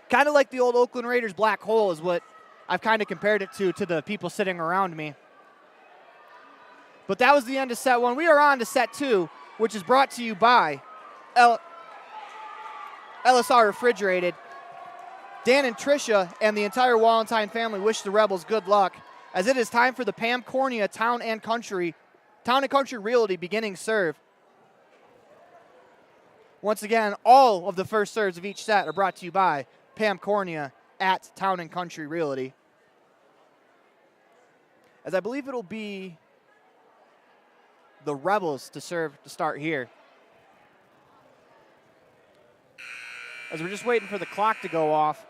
S3: Kind of like the old Oakland Raiders black hole is what I've kind of compared it to the people sitting around me. But that was the end of set 1. We are on to set 2, which is brought to you by LSR Refrigerated. Dan and Tricia and the entire Wallentine family wish the Rebels good luck, as it is time for the Pam Cornea Town and Country Realty beginning serve. Once again, all of the first serves of each set are brought to you by Pam Cornea at Town and Country Realty. As I believe it'll be the Rebels to serve to start here. As we're just waiting for the clock to go off.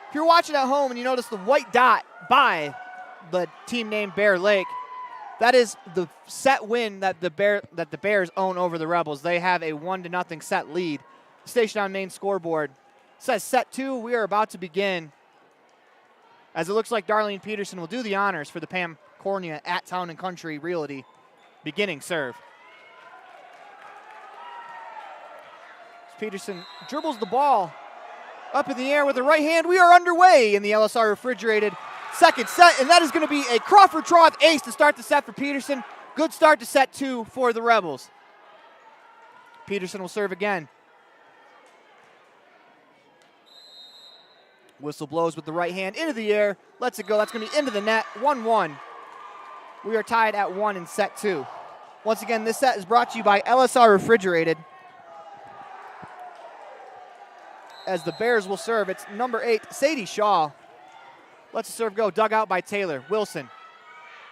S3: If you're watching at home and you notice the white dot by the team named Bear Lake, that is the set win that the Bears own over the Rebels. They have a 1-0 set lead. Station on main scoreboard says set 2. We are about to begin, as it looks like Darlene Peterson will do the honors for the Pam Cornea at Town and Country Realty beginning serve. Peterson dribbles the ball up in the air with the right hand. We are underway in the LSR Refrigerated second set, and that is going to be a Crawford Troth ace to start the set for Peterson. Good start to set 2 for the Rebels. Peterson will serve again. Whistle blows with the right hand into the air. Lets it go. That's going to be into the net. 1-1. We are tied at 1 in set 2. Once again, this set is brought to you by LSR Refrigerated. As the Bears will serve, it's number 8, Sadie Shaw. Lets the serve go. Dug out by Taylor. Wilson.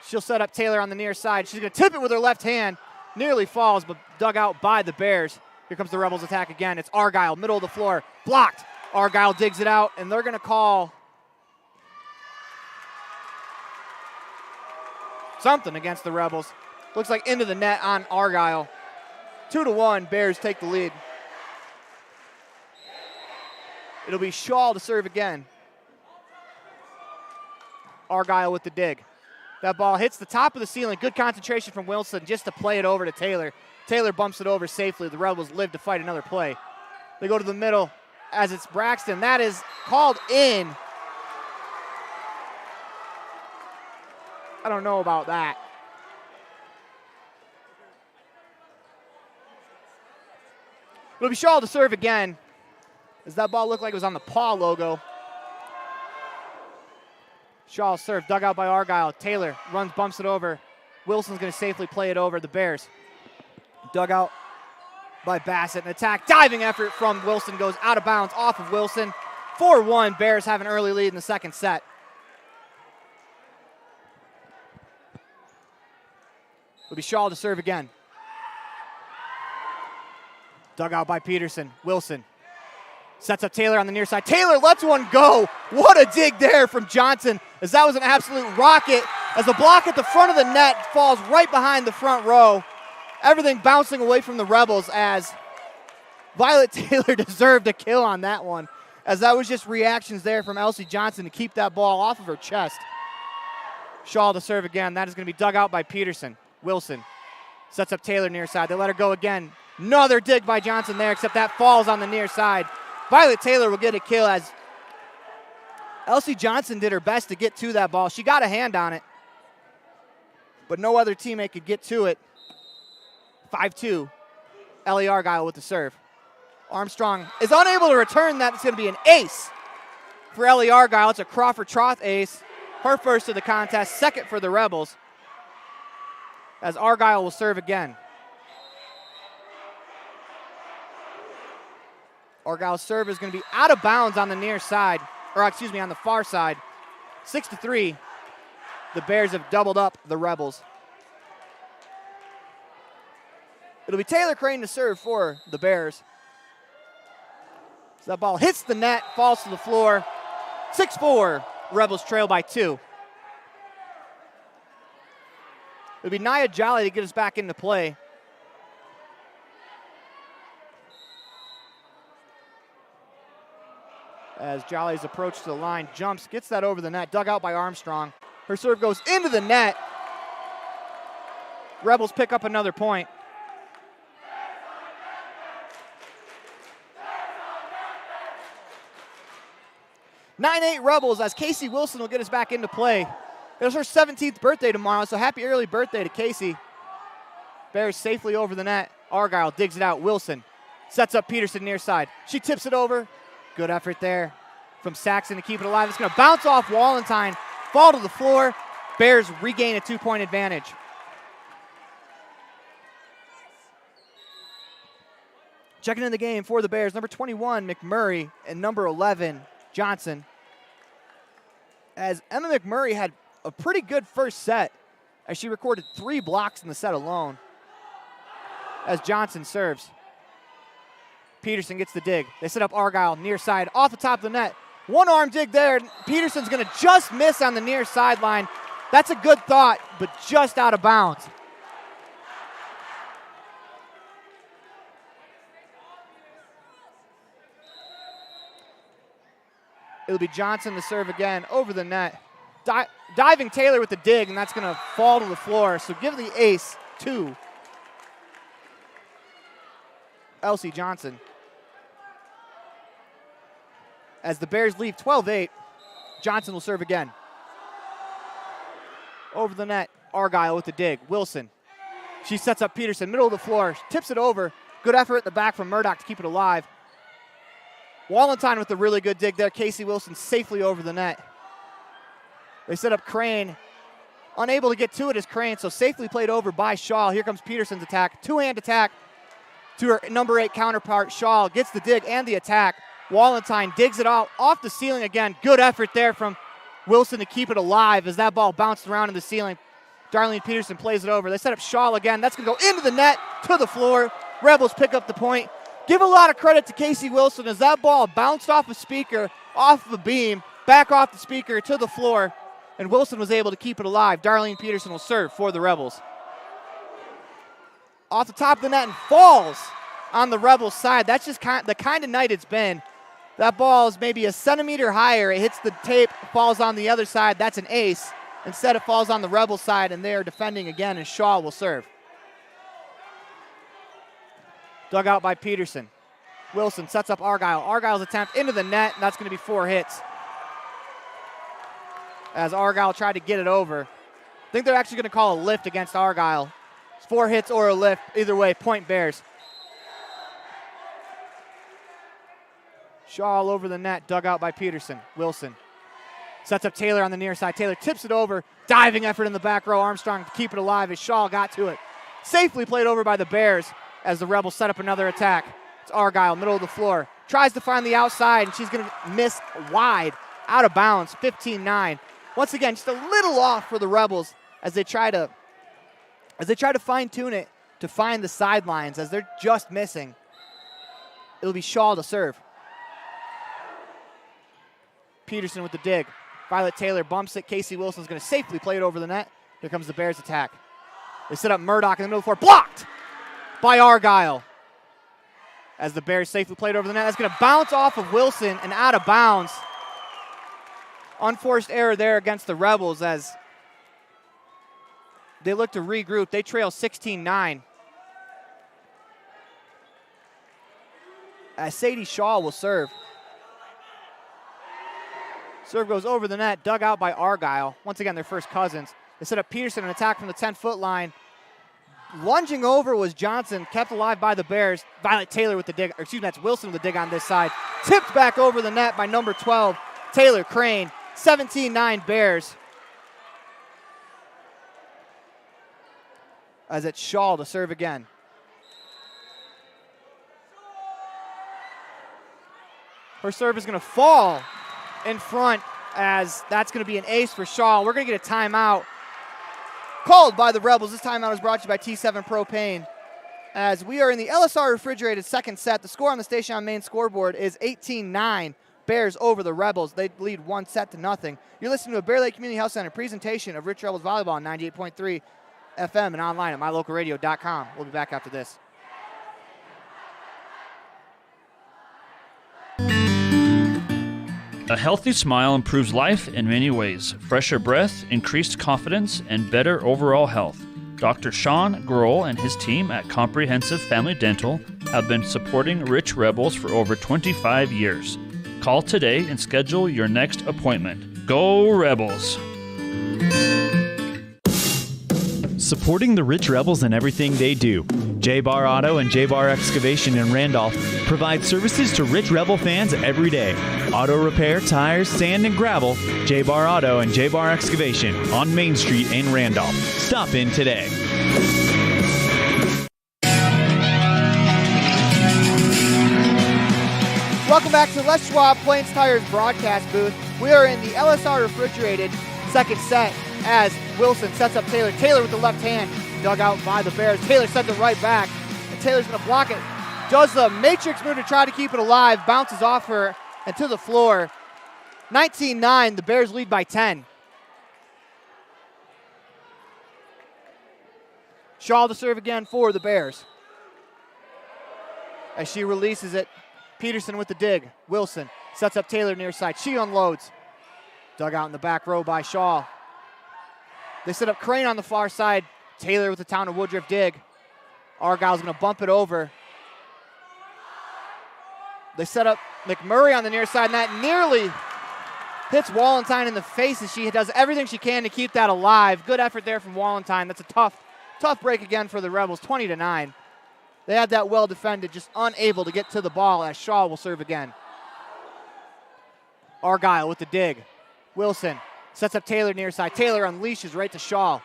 S3: She'll set up Taylor on the near side. She's going to tip it with her left hand. Nearly falls, but dug out by the Bears. Here comes the Rebels attack again. It's Argyle, middle of the floor. Blocked. Argyle digs it out, and they're going to call something against the Rebels. Looks like into the net on Argyle. 2-1, Bears take the lead. It'll be Shaw to serve again. Argyle with the dig. That ball hits the top of the ceiling. Good concentration from Wilson just to play it over to Taylor. Taylor bumps it over safely. The Rebels live to fight another play. They go to the middle as it's Braxton. That is called in. I don't know about that. It'll be Shaw to serve again, as that ball looked like it was on the paw logo. Shaw serve, dug out by Argyle. Taylor runs, bumps it over. Wilson's going to safely play it over the Bears. Dug out by Bassett. An attack, diving effort from Wilson goes out of bounds off of Wilson. 4-1, Bears have an early lead in the second set. It'll be Shaw to serve again. Dug out by Peterson. Wilson sets up Taylor on the near side. Taylor lets one go. What a dig there from Johnson, as that was an absolute rocket, as the block at the front of the net falls right behind the front row. Everything bouncing away from the Rebels, as Violet Taylor deserved a kill on that one, as that was just reactions there from Elsie Johnson to keep that ball off of her chest. Shaw to serve again. That is going to be dug out by Peterson. Wilson sets up Taylor near side. They let her go again. Another dig by Johnson there, except that falls on the near side. Violet Taylor will get a kill, as Elsie Johnson did her best to get to that ball. She got a hand on it, but no other teammate could get to it. 5-2, Ellie Argyle with the serve. Armstrong is unable to return that. It's going to be an ace for Ellie Argyle. It's a Crawford Troth ace. Her first of the contest, second for the Rebels, as Argyle will serve again. Argyle's serve is going to be out of bounds on the near side, or excuse me, on the far side. 6-3, the Bears have doubled up the Rebels. It'll be Taylor Crane to serve for the Bears. So that ball hits the net, falls to the floor. 6-4, Rebels trail by 2. It'll be Nia Jolly to get us back into play. As Jolly's approach to the line, jumps, gets that over the net, dug out by Armstrong. Her serve goes into the net. Rebels pick up another point. 9-8 Rebels as Casey Wilson will get us back into play. It was her 17th birthday tomorrow, so happy early birthday to Casey. Bears safely over the net. Argyle digs it out. Wilson sets up Peterson near side. She tips it over. Good effort there from Saxon to keep it alive. It's going to bounce off Wallenstein, fall to the floor. Bears regain a 2-point advantage. Checking in the game for the Bears, number 21, McMurray, and number 11, Johnson. As Emma McMurray had a pretty good first set, as she recorded 3 blocks in the set alone. As Johnson serves. Peterson gets the dig. They set up Argyle near side, off the top of the net. One arm dig there. Peterson's going to just miss on the near sideline. That's a good thought, but just out of bounds. It'll be Johnson to serve again over the net. Diving Taylor with the dig, and that's going to fall to the floor. So give the ace to Elsie Johnson. As the Bears lead 12-8, Johnson will serve again. Over the net, Argyle with the dig. Wilson. She sets up Peterson, middle of the floor, tips it over. Good effort at the back from Murdoch to keep it alive. Wallenstein with a really good dig there. Casey Wilson safely over the net. They set up Crane. Unable to get to it is Crane, so safely played over by Shaw. Here comes Peterson's attack. Two-hand attack to her number 8 counterpart. Shaw gets the dig and the attack. Wallenstein digs it out off the ceiling again. Good effort there from Wilson to keep it alive as that ball bounced around in the ceiling. Darlene Peterson plays it over. They set up Shaw again. That's going to go into the net, to the floor. Rebels pick up the point. Give a lot of credit to Casey Wilson as that ball bounced off a speaker, off the beam, back off the speaker to the floor, and Wilson was able to keep it alive. Darlene Peterson will serve for the Rebels. Off the top of the net and falls on the Rebels side. That's just the kind of night it's been. That ball is maybe a centimeter higher. It hits the tape, falls on the other side. That's an ace. Instead, it falls on the Rebels side, and they are defending again, and Shaw will serve. Dug out by Peterson. Wilson sets up Argyle. Argyle's attempt into the net, and that's going to be 4 hits. As Argyle tried to get it over. I think they're actually going to call a lift against Argyle. It's 4 hits or a lift. Either way, point Bears. Shaw all over the net, dug out by Peterson. Wilson sets up Taylor on the near side. Taylor tips it over. Diving effort in the back row. Armstrong to keep it alive as Shaw got to it. Safely played over by the Bears as the Rebels set up another attack. It's Argyle, middle of the floor. Tries to find the outside, and she's going to miss wide, out of bounds, 15-9. Once again, just a little off for the Rebels as they try to fine-tune it to find the sidelines as they're just missing. It'll be Shaw to serve. Peterson with the dig. Violet Taylor bumps it. Casey Wilson's going to safely play it over the net. Here comes the Bears attack. They set up Murdoch in the middle of the floor. Blocked by Argyle. As the Bears safely played over the net. That's going to bounce off of Wilson and out of bounds. Unforced error there against the Rebels as they look to regroup. They trail 16-9. As Sadie Shaw will serve. Serve goes over the net, dug out by Argyle. Once again, their first cousins. They set up Peterson, an attack from the 10-foot line. Lunging over was Johnson, kept alive by the Bears. Violet Taylor with the dig, or excuse me, that's Wilson with the dig on this side. Tipped back over the net by number 12, Taylor Crane. 17-9 Bears. As it's Shaw to serve again. Her serve is going to fall in front as that's going to be an ace for Shaw. We're going to get a timeout called by the Rebels. This timeout is brought to you by T7 Propane. As we are in the LSR refrigerated second set, the score on the Station on Main scoreboard is 18-9. Bears over the Rebels. They lead 1-0. You're listening to a Bear Lake Community Health Center presentation of Rich Rebels Volleyball on 98.3 FM and online at mylocalradio.com. We'll be back after this.
S19: A healthy smile improves life in many ways. Fresher breath, increased confidence, and better overall health. Dr. Sean Grohl and his team at Comprehensive Family Dental have been supporting Rich Rebels for over 25 years. Call today and schedule your next appointment. Go Rebels!
S20: Supporting the Rich Rebels in everything they do. J-Bar Auto and J-Bar Excavation in Randolph provide services to Rich Rebel fans every day. Auto repair, tires, sand, and gravel. J-Bar Auto and J-Bar Excavation on Main Street in Randolph. Stop in today.
S3: Welcome back to Les Schwab Plains Tires broadcast booth. We are in the LSR refrigerated second set as Wilson sets up Taylor. Taylor with the left hand, dug out by the Bears. Taylor sends it right back, and Taylor's going to block it. Does the matrix move to try to keep it alive, bounces off her and to the floor. 19-9, the Bears lead by 10. Shaw to serve again for the Bears. As she releases it, Peterson with the dig. Wilson sets up Taylor near side. She unloads. Dug out in the back row by Shaw. They set up Crane on the far side. Taylor with the Town of Woodruff dig. Argyle's going to bump it over. They set up McMurray on the near side, and that nearly hits Wallenstein in the face as she does everything she can to keep that alive. Good effort there from Wallenstein. That's a tough break again for the Rebels, 20-9. They had that well defended, just unable to get to the ball as Shaw will serve again. Argyle with the dig. Wilson sets up Taylor near side. Taylor unleashes right to Shaw.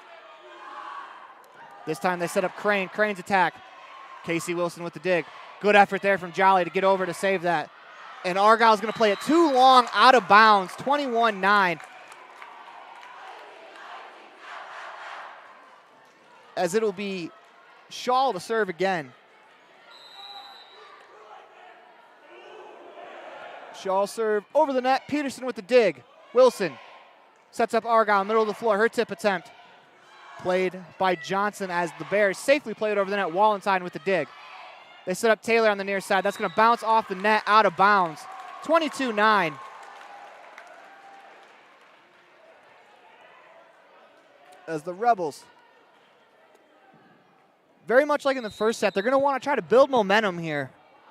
S3: This time they set up Crane. Crane's attack. Casey Wilson with the dig. Good effort there from Jolly to get over to save that. And Argyle's going to play it too long, out of bounds, 21-9. As it'll be Shaw to serve again. Shaw serve over the net. Peterson with the dig. Wilson sets up Argyle, middle of the floor. Her tip attempt played by Johnson as the Bears safely played over the net. Wallenstein with the dig. They set up Taylor on the near side. That's going to bounce off the net, out of bounds. 22-9. As the Rebels, very much like in the first set, they're going to want to try to build momentum here.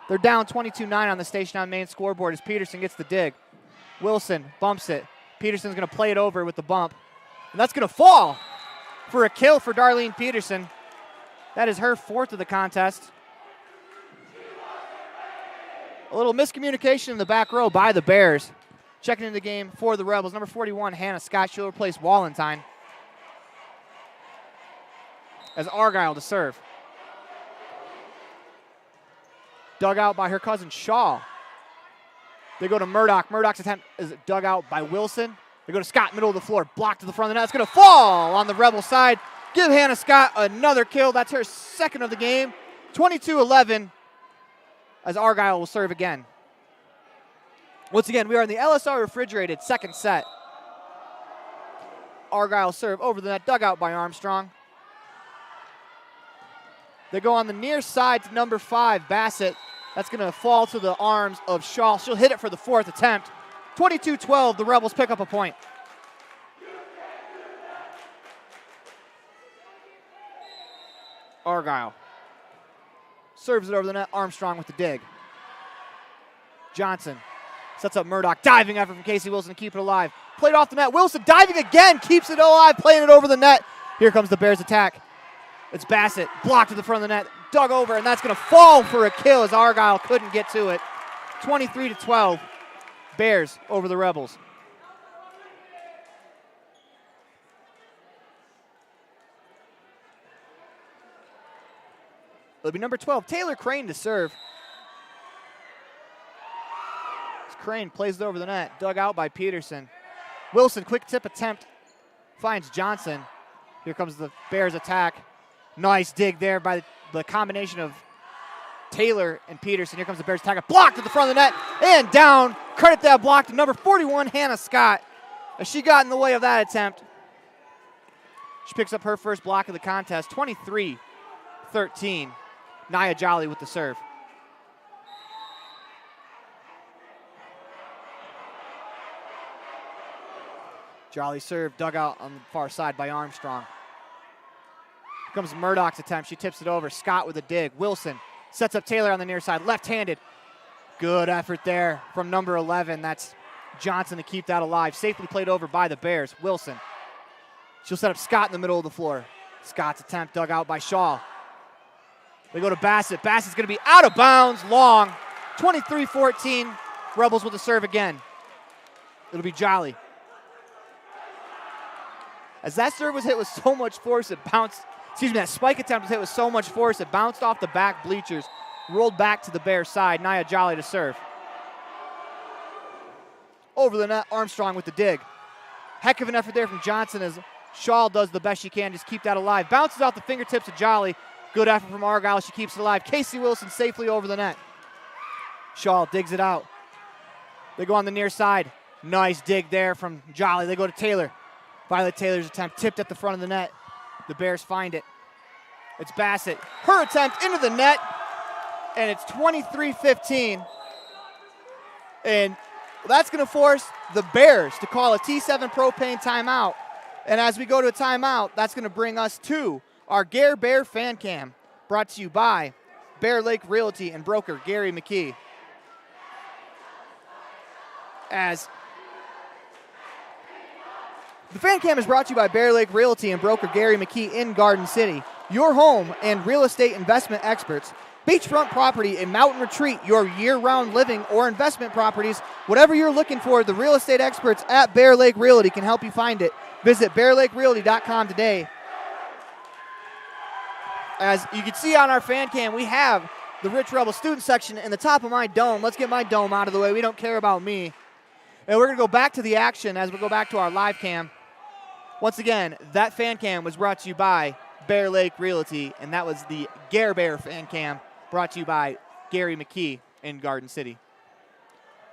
S3: They're down 22-9 on the Station on Main scoreboard as Peterson gets the dig. Wilson bumps it. Peterson's going to play it over with the bump. And that's going to fall for a kill for Darlene Peterson. That is her fourth of the contest. A little miscommunication in the back row by the Bears. Checking into the game for the Rebels. Number 41, Hannah Scott. She'll replace Wallenstein. As Argyle to serve. Dug out by her cousin Shaw. They go to Murdoch. Murdoch's attempt is dug out by Wilson. They go to Scott, middle of the floor, blocked to the front of the net. It's going to fall on the Rebel side. Give Hannah Scott another kill. That's her second of the game. 22-11 as Argyle will serve again. Once again, we are in the LSR refrigerated second set. Argyle serve over the net, dug out by Armstrong. They go on the near side to number 5, Bassett. That's going to fall to the arms of Shaw. She'll hit it for the fourth attempt. 22-12, the Rebels pick up a point. Argyle serves it over the net. Armstrong with the dig. Johnson sets up Murdoch. Diving effort from Casey Wilson to keep it alive. Played off the net. Wilson diving again. Keeps it alive. Playing it over the net. Here comes the Bears attack. It's Bassett. Blocked to the front of the net. Dug over, and that's going to fall for a kill as Argyle couldn't get to it. 23-12. Bears over the Rebels. It'll be number 12, Taylor Crane to serve. As Crane plays it over the net, dug out by Peterson. Wilson, quick tip attempt, finds Johnson. Here comes the Bears attack. Nice dig there by the combination of Taylor and Peterson. Here comes the Bears attack. Blocked at the front of the net and down. Credit that block to number 41, Hannah Scott, as she got in the way of that attempt. She picks up her first block of the contest, 23-13. Nia Jolly with the serve. Jolly serve, dug out on the far side by Armstrong. Here comes Murdoch's attempt. She tips it over. Scott with a dig. Wilson sets up Taylor on the near side, left-handed. Good effort there from number 11. That's Johnson to keep that alive. Safely played over by the Bears. Wilson. She'll set up Scott in the middle of the floor. Scott's attempt dug out by Shaw. They go to Bassett. Bassett's going to be out of bounds, long. 23-14. Rebels with the serve again. It'll be Jolly. As that serve was hit with so much force, it bounced. That spike attempt was hit with so much force, it bounced off the back bleachers, rolled back to the Bears side. Nia Jolly to serve. Over the net, Armstrong with the dig. Heck of an effort there from Johnson as Shaw does the best she can, just keep that alive. Bounces off the fingertips of Jolly. Good effort from Argyle, she keeps it alive. Casey Wilson safely over the net. Shaw digs it out. They go on the near side. Nice dig there from Jolly. They go to Taylor. Violet Taylor's attempt tipped at the front of the net. The Bears find it. It's Bassett. Her attempt into the net, and it's 23-15. And that's going to force the Bears to call a T7 propane timeout. And as we go to a timeout, that's going to bring us to our Gare Bear Fan Cam, brought to you by Bear Lake Realty and broker Gary McKee. As the Fan Cam is brought to you by Bear Lake Realty and broker Gary McKee in Garden City, your home and real estate investment experts. Beachfront property, a mountain retreat, your year-round living or investment properties, whatever you're looking for, the real estate experts at Bear Lake Realty can help you find it. Visit bearlakerealty.com today. As you can see on our Fan Cam, we have the Rich Rebel student section in the top of my dome. Let's get my dome out of the way. We don't care about me. And we're going to go back to the action as we go back to our live cam. Once again, that Fan Cam was brought to you by Bear Lake Realty, and that was the Gare Bear Fan Cam brought to you by Gary McKee in Garden City.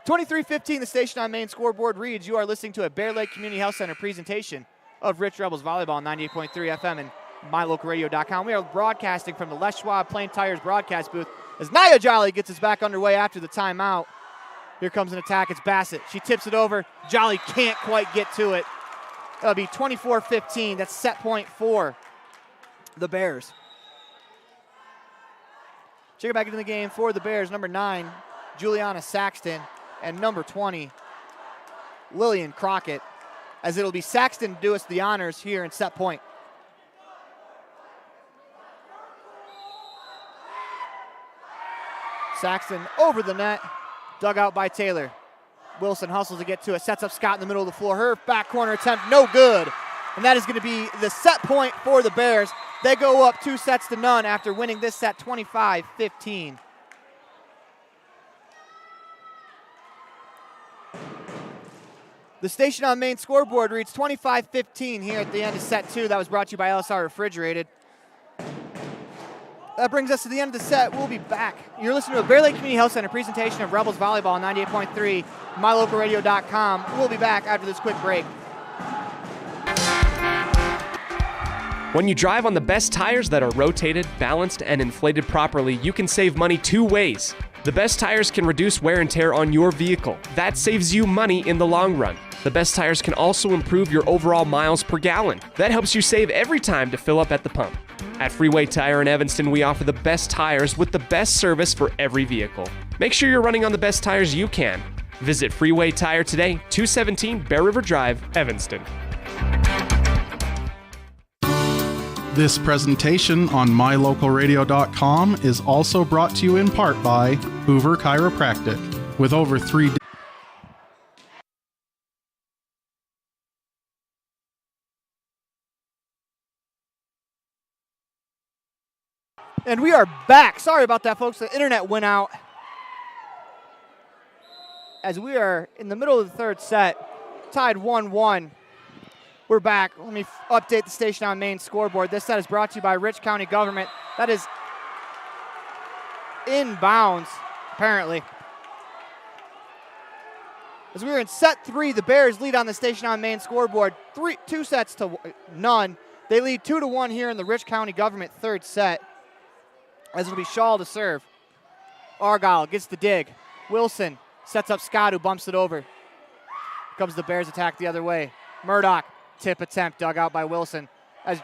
S3: 23-15, the station on main scoreboard reads, you are listening to a Bear Lake Community Health Center presentation of Rich Rebels Volleyball, 98.3 FM and mylocalradio.com. We are broadcasting from the Les Schwab Plain Tires broadcast booth as Nia Jolly gets us back underway after the timeout. Here comes an attack. It's Bassett. She tips it over. Jolly can't quite get to it. That'll be 24-15. That's set point for the Bears. Check it back into the game for the Bears. Number 9, Juliana Saxton, and number 20, Lillian Crockett, as it'll be Saxton do us the honors here in set point. Saxton over the net, dug out by Taylor. Wilson hustles to get to it, sets up Scott in the middle of the floor. Her back corner attempt, no good. And that is going to be the set point for the Bears. They go up 2-0 after winning this set 25-15. The station on main scoreboard reads 25-15 here at the end of set 2. That was brought to you by LSR Refrigerated. That brings us to the end of the set. We'll be back. You're listening to a Bear Lake Community Health Center presentation of Rebels Volleyball on 98.3, mylocalradio.com. We'll be back after this quick break.
S5: When you drive on the best tires that are rotated, balanced, and inflated properly, you can save money 2 ways. The best tires can reduce wear and tear on your vehicle. That saves you money in the long run. The best tires can also improve your overall miles per gallon. That helps you save every time to fill up at the pump. At Freeway Tire in Evanston, we offer the best tires with the best service for every vehicle. Make sure you're running on the best tires you can. Visit Freeway Tire today, 217 Bear River Drive, Evanston.
S6: This presentation on mylocalradio.com is also brought to you in part by Hoover Chiropractic. With over 3
S3: And we are back. Sorry about that, folks. The internet went out. As we are in the middle of the third set, tied 1-1. We're back. Let me update the station on main scoreboard. This set is brought to you by Rich County Government. That is inbounds, apparently. As we are in set 3, the Bears lead on the station on main scoreboard. 2-0. They lead 2-1 here in the Rich County Government third set. As it'll be Shaw to serve. Argyle gets the dig. Wilson sets up Scott, who bumps it over. Here comes the Bears attack the other way. Murdoch, tip attempt dug out by Wilson. As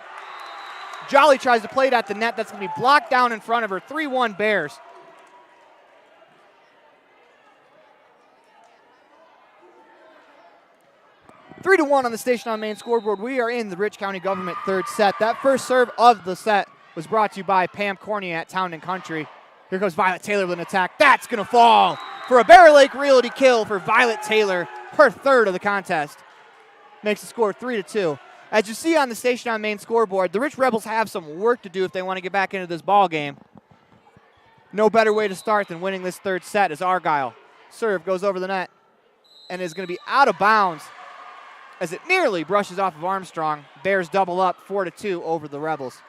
S3: Jolly tries to play it at the net, that's going to be blocked down in front of her. 3-1 Bears. 3-1 on the Station on Main scoreboard. We are in the Rich County Government third set. That first serve of the set was brought to you by Pam Cornea at Town and Country. Here goes Violet Taylor with an attack. That's going to fall for a Bear Lake Realty kill for Violet Taylor, her third of the contest. Makes the score 3-2. As you see on the Station on Main scoreboard, the Rich Rebels have some work to do if they want to get back into this ball game. No better way to start than winning this third set as Argyle. Serve goes over the net and is going to be out of bounds as it nearly brushes off of Armstrong. Bears double up 4-2 over the Rebels.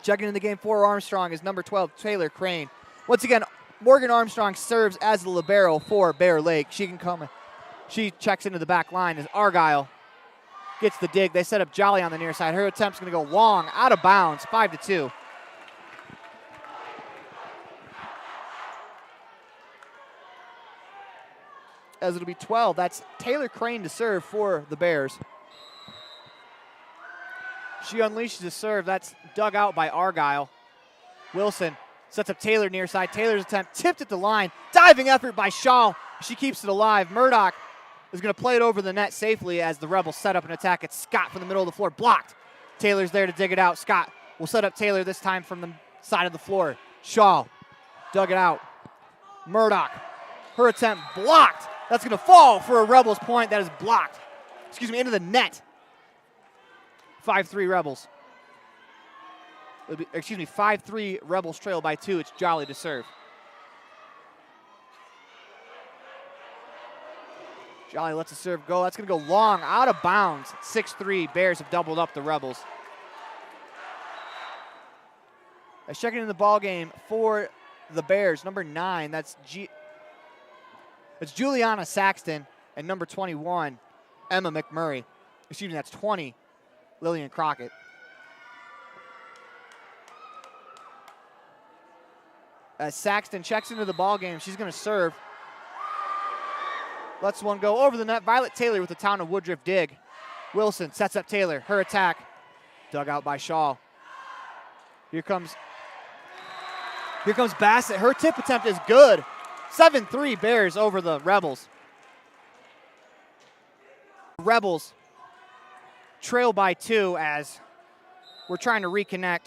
S3: Checking in the game for Armstrong is number 12, Taylor Crane. Once again, Morgan Armstrong serves as the libero for Bear Lake. She checks into the back line as Argyle gets the dig. They set up Jolly on the near side. Her attempt's going to go long, out of bounds, 5-2. As it'll be 12. That's Taylor Crane to serve for the Bears. She unleashes a serve. That's dug out by Argyle. Wilson sets up Taylor near side. Taylor's attempt tipped at the line. Diving effort by Shaw. She keeps it alive. Murdoch is going to play it over the net safely as the Rebels set up an attack at Scott from the middle of the floor. Blocked. Taylor's there to dig it out. Scott will set up Taylor this time from the side of the floor. Shaw dug it out. Murdoch. Her attempt blocked. That's going to fall for a Rebels point. That is blocked. Into the net. 5-3 Rebels. 5-3 Rebels trail by 2. It's Jolly to serve. Jolly lets the serve go. That's going to go long, out of bounds. 6-3. Bears have doubled up the Rebels. Checking in the ball game for the Bears, number 9. That's Juliana Saxton, and number 21, Emma McMurray. That's 20, Lillian Crockett. As Saxton checks into the ball game, she's going to serve. Lets one go over the net. Violet Taylor with the Town of Woodruff dig. Wilson sets up Taylor. Her attack dug out by Shaw. Here comes Bassett. Her tip attempt is good. 7-3 Bears over the Rebels. Rebels trail by 2 as we're trying to reconnect.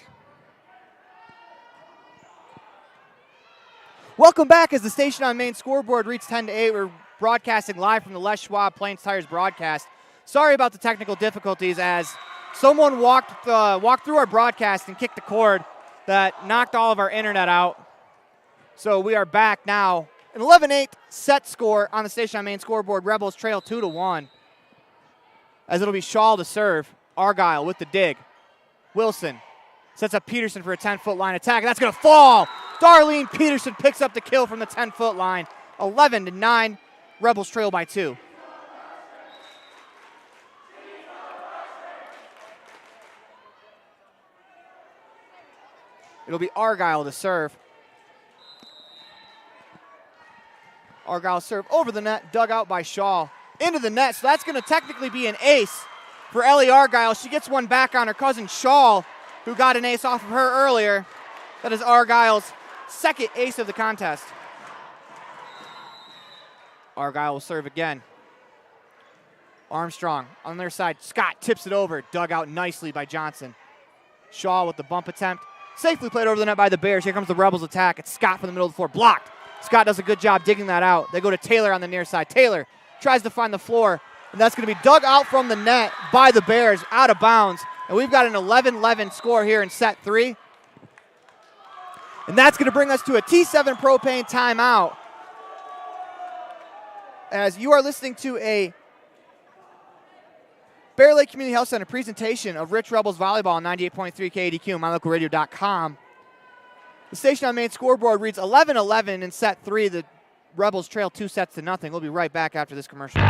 S3: Welcome back as the Station on Main scoreboard reads 10-8. We're broadcasting live from the Les Schwab Plains Tires broadcast. Sorry about the technical difficulties as someone walked through our broadcast and kicked the cord that knocked all of our internet out. So we are back now. An 11-8 set score on the Station on Main scoreboard. Rebels trail 2-1. As it'll be Shaw to serve. Argyle with the dig. Wilson sets up Peterson for a 10-foot line attack. That's going to fall. Darlene Peterson picks up the kill from the 10-foot line. 11-9. Rebels trail by 2. It'll be Argyle to serve. Argyle serve over the net, dug out by Shaw. Into the net, so that's going to technically be an ace for Ellie Argyle. She gets one back on her cousin Shaw, who got an ace off of her earlier. That is Argyle's second ace of the contest. Argyle will serve again. Armstrong on their side. Scott tips it over, dug out nicely by Johnson. Shaw with the bump attempt. Safely played over the net by the Bears. Here comes the Rebels attack. It's Scott from the middle of the floor. Blocked. Scott does a good job digging that out. They go to Taylor on the near side. Taylor tries to find the floor, and that's going to be dug out from the net by the Bears, out of bounds. And we've got an 11-11 score here in set 3. And that's going to bring us to a T7 propane timeout. As you are listening to a Bear Lake Community Health Center presentation of Rich Rebels Volleyball on 98.3 KADQ, mylocalradio.com. The Station on Main scoreboard reads 11-11 in set 3. The Rebels trail 2-0. We'll be right back after this commercial.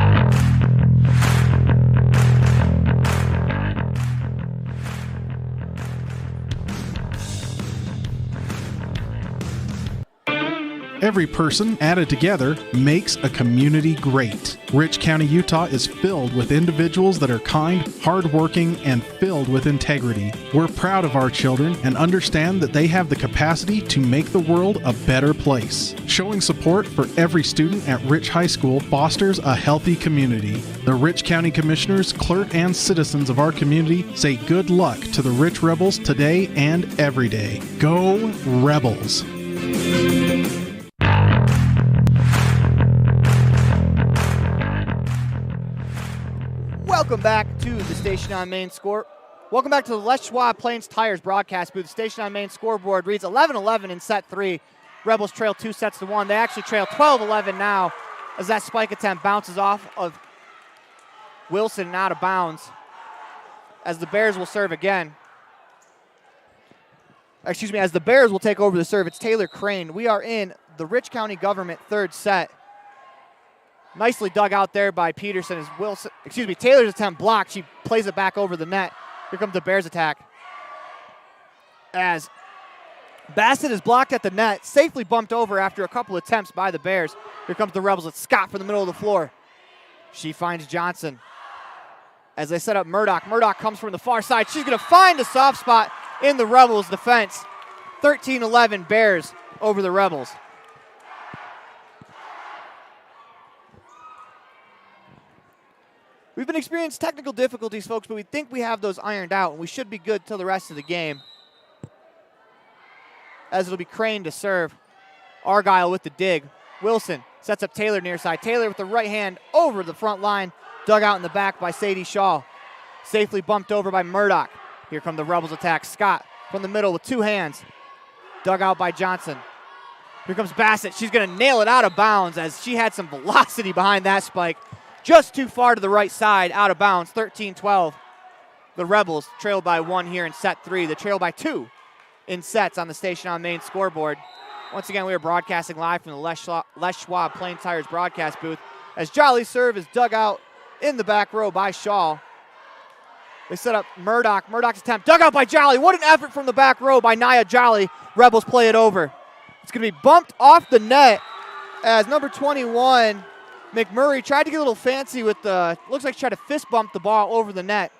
S6: Every person added together makes a community great. Rich County, Utah is filled with individuals that are kind, hardworking, and filled with integrity. We're proud of our children and understand that they have the capacity to make the world a better place. Showing support for every student at Rich High School fosters a healthy community. The Rich County Commissioners, clerk, and citizens of our community say good luck to the Rich Rebels today and every day. Go Rebels!
S3: Welcome back to the Station on Main score. Welcome back to the Les Schwab Plains Tires broadcast booth. The Station on Main scoreboard reads 11-11 in set 3. Rebels trail 2-1. They actually trail 12-11 now as that spike attempt bounces off of Wilson and out of bounds as the Bears will serve again. As the Bears will take over the serve. It's Taylor Crane. We are in the Rich County Government third set. Nicely dug out there by Peterson as Taylor's attempt blocked. She plays it back over the net. Here comes the Bears attack. As Bassett is blocked at the net, safely bumped over after a couple attempts by the Bears. Here comes the Rebels. It's Scott from the middle of the floor. She finds Johnson. As they set up Murdoch. Murdoch comes from the far side. She's going to find a soft spot in the Rebels' defense. 13-11 Bears over the Rebels. We've been experiencing technical difficulties, folks, but we think we have those ironed out, and we should be good till the rest of the game. As it'll be Crane to serve. Argyle with the dig. Wilson sets up Taylor near side. Taylor with the right hand over the front line. Dug out in the back by Sadie Shaw. Safely bumped over by Murdoch. Here come the Rebels attack. Scott from the middle with two hands. Dug out by Johnson. Here comes Bassett. She's going to nail it out of bounds as she had some velocity behind that spike. Just too far to the right side, out of bounds, 13-12. The Rebels trailed by 1 here in set 3. They trail by 2 in sets on the Station on Main scoreboard. Once again, we are broadcasting live from the Les Schwab Plain Tires broadcast booth as Jolly's serve is dug out in the back row by Shaw. They set up Murdoch. Murdoch's attempt dug out by Jolly. What an effort from the back row by Nia Jolly. Rebels play it over. It's going to be bumped off the net as number 21, McMurray, tried to get a little fancy with looks like she tried to fist bump the ball over the net.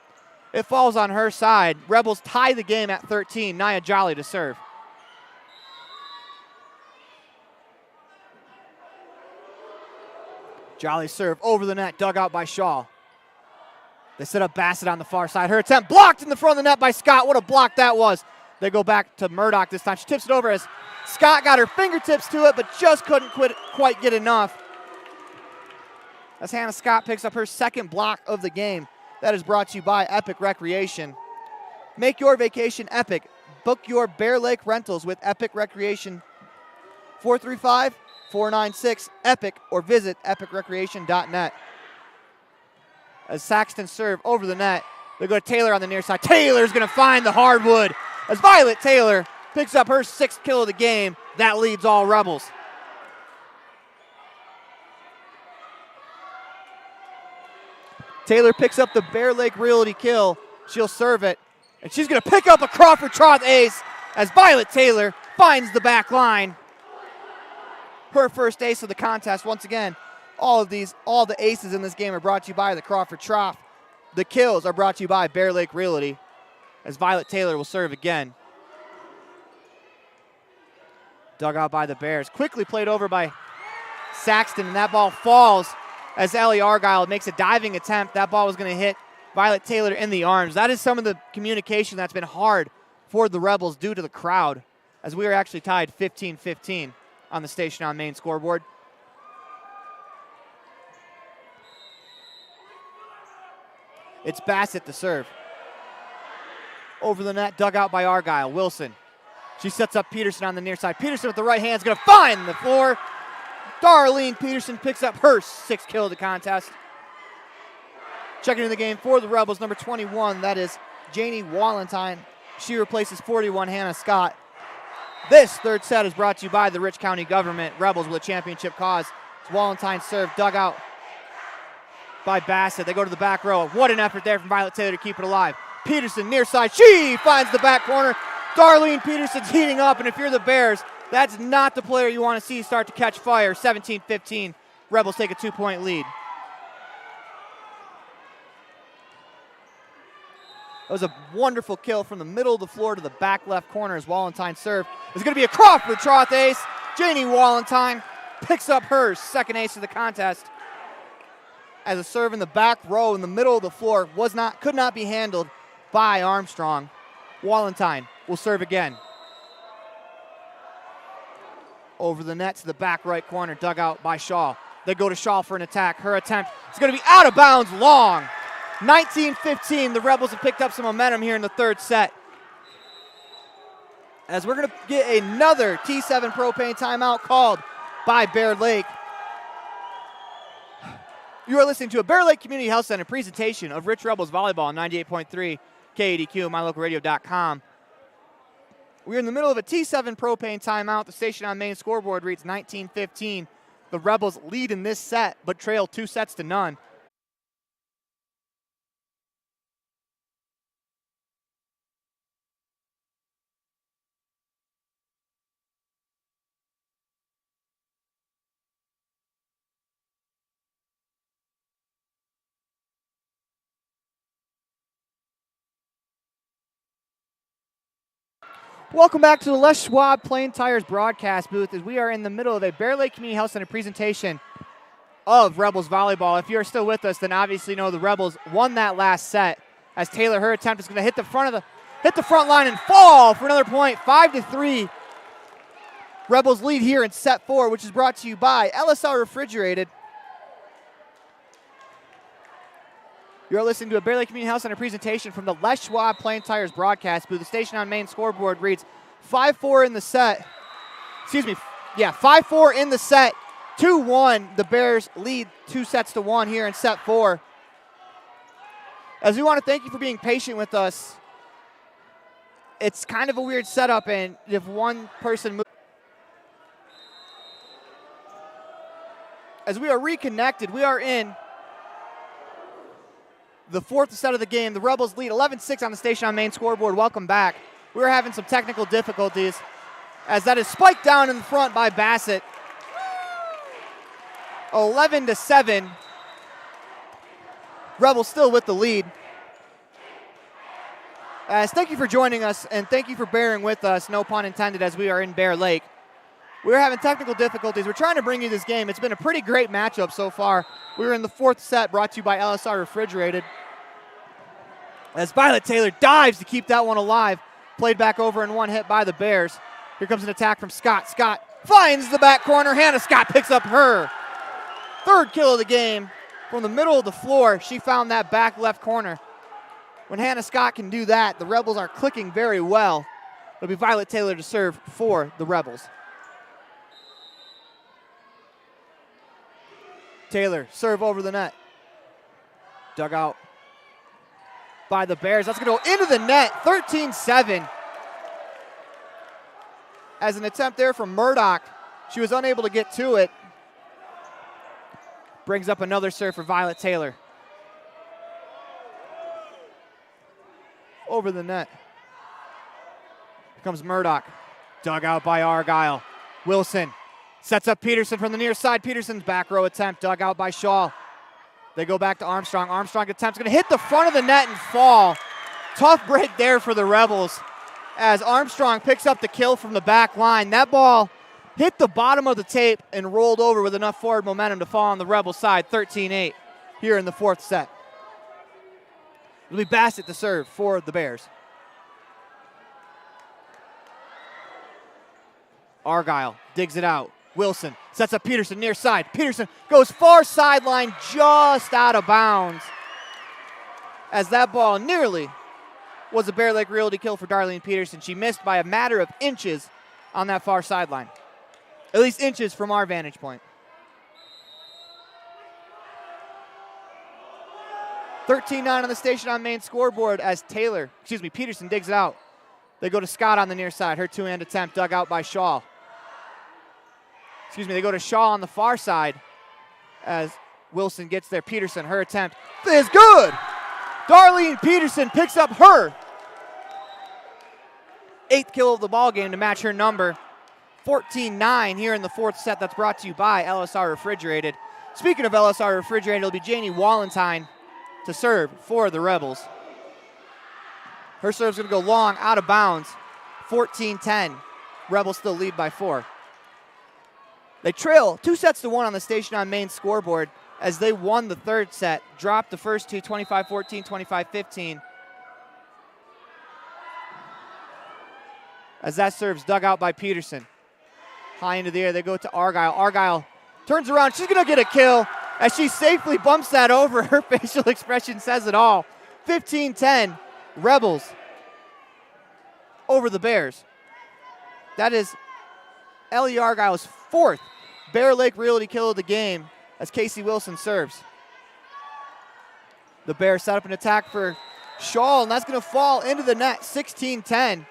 S3: It falls on her side. Rebels tie the game at 13. Nia Jolly to serve. Jolly serve over the net, dug out by Shaw. They set up Bassett on the far side. Her attempt blocked in the front of the net by Scott. What a block that was. They go back to Murdoch this time. She tips it over as Scott got her fingertips to it, but just couldn't quite get enough. As Hannah Scott picks up her second block of the game. That is brought to you by Epic Recreation. Make your vacation epic. Book your Bear Lake rentals with Epic Recreation. 435-496-EPIC or visit epicrecreation.net. As Saxton serve over the net, they go to Taylor on the near side. Taylor's going to find the hardwood. As Violet Taylor picks up her 6th kill of the game, that leads all Rebels. Taylor picks up the Bear Lake Realty kill. She'll serve it, and she's going to pick up a Crawford Troth ace as Violet Taylor finds the back line. Her first ace of the contest. Once again, all the aces in this game are brought to you by the Crawford Trough. The kills are brought to you by Bear Lake Realty as Violet Taylor will serve again. Dug out by the Bears. Quickly played over by Saxton, and that ball falls as Ellie Argyle makes a diving attempt. That ball was going to hit Violet Taylor in the arms. That is some of the communication that's been hard for the Rebels due to the crowd, as we are actually tied 15-15 on the Station on Main scoreboard. It's Bassett to serve. Over the net, dug out by Argyle. Wilson. She sets up Peterson on the near side. Peterson with the right hand is going to find the floor. Darlene Peterson picks up her 6th kill of the contest. Checking in the game for the Rebels, number 21, that is Janie Walentine. She replaces 41 Hannah Scott. This third set is brought to you by the Rich County Government. Rebels with a championship cause. It's Walentine's serve, dug out by Bassett. They go to the back row. What an effort there from Violet Taylor to keep it alive. Peterson near side. She finds the back corner. Darlene Peterson's heating up, and if you're the Bears, that's not the player you want to see start to catch fire. 17-15, Rebels take a 2-point lead. That was a wonderful kill from the middle of the floor to the back left corner as Wallentyne served. It's going to be a Crawford Troth ace. Janie Wallentyne picks up her second ace of the contest. As a serve in the back row in the middle of the floor could not be handled by Armstrong. Wallentyne will serve again. Over the net to the back right corner, dug out by Shaw. They go to Shaw for an attack. Her attempt is going to be out of bounds long. 19-15, the Rebels have picked up some momentum here in the third set. As we're going to get another T7 propane timeout called by Bear Lake. You are listening to a Bear Lake Community Health Center presentation of Rich Rebels Volleyball on 98.3 KADQ, mylocalradio.com. We're in the middle of a T7 propane timeout. The station on main scoreboard reads 19-15. The Rebels lead in this set, but trail 2-0. Welcome back to the Les Schwab Plain Tires broadcast booth as we are in the middle of a Bear Lake Community Health Center presentation of Rebels Volleyball. If you're still with us, then obviously know the Rebels won that last set as Taylor, her attempt is going to hit the front line and fall for another point, 5-3. Rebels lead here in set 4, which is brought to you by LSR Refrigerated. You're listening to a Bear Lake Community Health Center presentation from the Les Schwab Plain Tires broadcast booth. The station on main scoreboard reads 5-4 in the set. 5-4 in the set. 2-1. The Bears lead 2-1 here in set 4. As we want to thank you for being patient with us. It's kind of a weird setup, and if one person moves. As we are reconnected, we are in the fourth set of the game. The Rebels lead 11-6 on the station on main scoreboard. Welcome back. We're having some technical difficulties as that is spiked down in the front by Bassett. 11-7. Rebels still with the lead. Thank you for joining us, and thank you for bearing with us, no pun intended, as we are in Bear Lake. We're having technical difficulties. We're trying to bring you this game. It's been a pretty great matchup so far. We're in the fourth set, brought to you by LSR Refrigerated. As Violet Taylor dives to keep that one alive. Played back over and one hit by the Bears. Here comes an attack from Scott. Scott finds the back corner. Hannah Scott picks up her third kill of the game. From the middle of the floor, she found that back left corner. When Hannah Scott can do that, the Rebels are clicking very well. It'll be Violet Taylor to serve for the Rebels. Taylor, serve over the net. Dug out by the Bears. That's going to go into the net, 13-7. As an attempt there from Murdoch, she was unable to get to it. Brings up another serve for Violet Taylor. Over the net. Here comes Murdoch. Dug out by Argyle. Wilson sets up Peterson from the near side. Peterson's back row attempt, dug out by Shaw. They go back to Armstrong. Armstrong attempts, going to hit the front of the net and fall. Tough break there for the Rebels as Armstrong picks up the kill from the back line. That ball hit the bottom of the tape and rolled over with enough forward momentum to fall on the Rebels side, 13-8 here in the fourth set. It'll be Bassett to serve for the Bears. Argyle digs it out. Wilson sets up Peterson near side. Peterson goes far sideline, just out of bounds. As that ball nearly was a Bear Lake Realty kill for Darlene Peterson. She missed by a matter of inches on that far sideline. At least inches from our vantage point. 13-9 on the station on main scoreboard as Peterson digs it out. They go to Scott on the near side. Her two-hand attempt dug out by Shaw. They go to Shaw on the far side as Wilson gets there. Peterson, her attempt is good. Darlene Peterson picks up her 8th kill of the ball game to match her number. 14-9 here in the 4th set. That's brought to you by LSR Refrigerated. Speaking of LSR Refrigerated, it'll be Janie Wallentyne to serve for the Rebels. Her serve's going to go long, out of bounds. 14-10. Rebels still lead by 4. They trail 2-1 on the Station on Main scoreboard as they won the 3rd set, dropped the first two 25-14, 25-15. As that serve's dug out by Peterson. High into the air, they go to Argyle. Argyle turns around, she's gonna get a kill as she safely bumps that over. Her facial expression says it all. 15-10, Rebels over the Bears. That is Ellie Argyle's 4th Bear Lake Realty kill of the game as Casey Wilson serves. The Bears set up an attack for Shaw, and that's going to fall into the net, 16-10.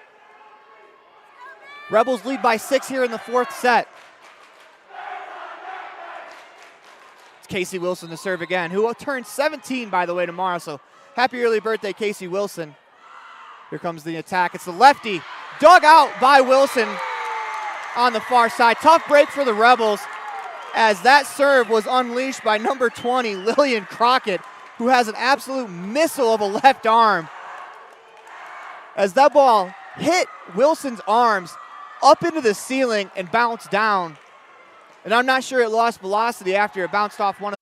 S3: Rebels lead by 6 here in the 4th set. It's Casey Wilson to serve again, who will turn 17, by the way, tomorrow, so happy early birthday, Casey Wilson. Here comes the attack. It's the lefty, dug out by Wilson on the far side. Tough break for the Rebels as that serve was unleashed by number 20, Lillian Crockett, who has an absolute missile of a left arm. As that ball hit Wilson's arms up into the ceiling and bounced down. And I'm not sure it lost velocity after it bounced off one of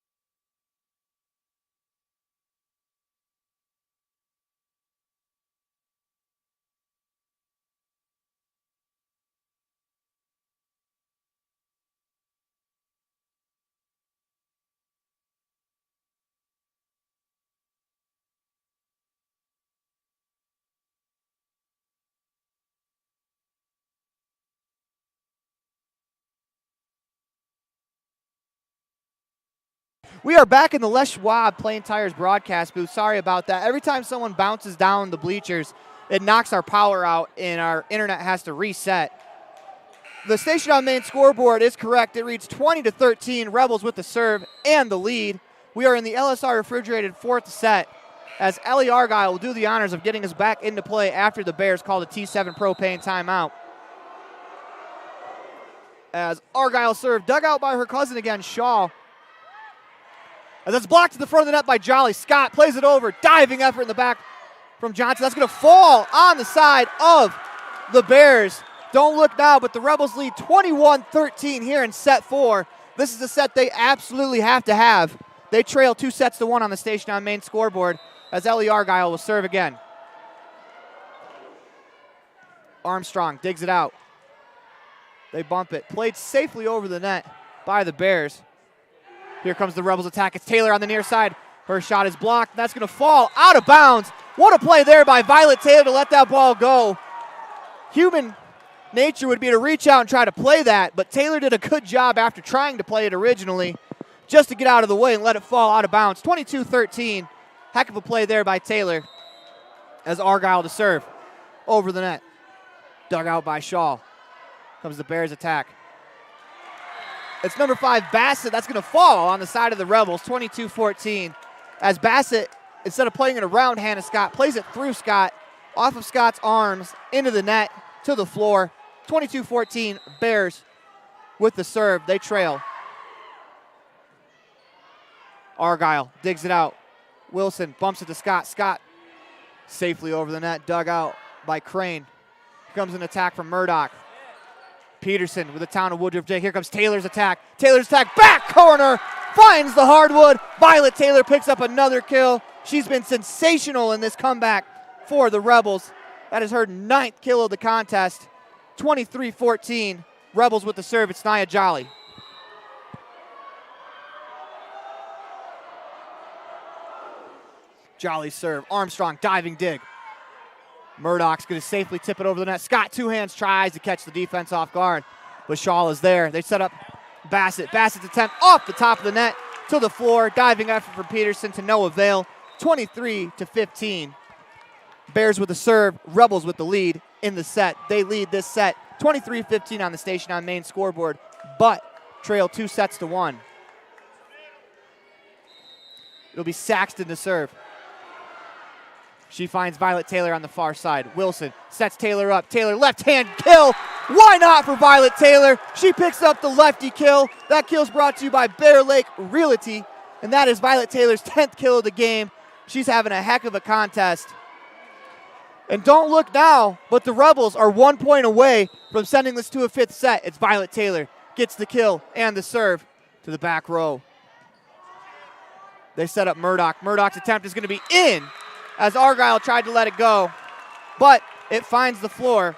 S3: We are back in the Les Schwab Plain Tires broadcast booth. Sorry about that. Every time someone bounces down the bleachers, it knocks our power out and our internet has to reset. The Station on Main scoreboard is correct. It reads 20-13, Rebels with the serve and the lead. We are in the LSR Refrigerated 4th set as Ellie Argyle will do the honors of getting us back into play after the Bears called a T7 propane timeout. As Argyle serve dug out by her cousin again, Shaw. As that's blocked to the front of the net by Jolly. Scott plays it over. Diving effort in the back from Johnson. That's going to fall on the side of the Bears. Don't look now, but the Rebels lead 21-13 here in set 4. This is a set they absolutely have to have. They trail 2-1 on the Station on Main scoreboard as Ellie Argyle will serve again. Armstrong digs it out. They bump it. Played safely over the net by the Bears. Here comes the Rebels attack. It's Taylor on the near side. Her shot is blocked. That's going to fall out of bounds. What a play there by Violet Taylor to let that ball go. Human nature would be to reach out and try to play that, but Taylor did a good job after trying to play it originally just to get out of the way and let it fall out of bounds. 22-13. Heck of a play there by Taylor as Argyle to serve over the net. Dug out by Shaw. Comes the Bears attack. It's number 5, Bassett. That's going to fall on the side of the Rebels, 22-14. As Bassett, instead of playing it around Hannah Scott, plays it through Scott, off of Scott's arms, into the net, to the floor. 22-14, Bears with the serve. They trail. Argyle digs it out. Wilson bumps it to Scott. Scott safely over the net, dug out by Crane. Here comes an attack from Murdoch. Peterson with the town of Woodruff. Here comes Taylor's attack. Taylor's attack, back corner, finds the hardwood. Violet Taylor picks up another kill. She's been sensational in this comeback for the Rebels. That is her 9th kill of the contest. 23-14, Rebels with the serve. It's Nia Jolly. Jolly serve. Armstrong diving dig. Murdoch's going to safely tip it over the net. Scott, 2 hands, tries to catch the defense off guard, but Shaw is there. They set up Bassett. Bassett's attempt off the top of the net to the floor. Diving effort from Peterson to no avail. 23-15. Bears with the serve. Rebels with the lead in the set. They lead this set 23-15 on the Station on Main scoreboard, but trail 2-1. It'll be Saxton to serve. She finds Violet Taylor on the far side. Wilson sets Taylor up. Taylor left-hand kill. Why not for Violet Taylor? She picks up the lefty kill. That kill's brought to you by Bear Lake Realty, and that is Violet Taylor's 10th kill of the game. She's having a heck of a contest. And don't look now, but the Rebels are 1 point away from sending this to a 5th set. It's Violet Taylor gets the kill and the serve to the back row. They set up Murdoch. Murdoch's attempt is going to be in as Argyle tried to let it go, but it finds the floor.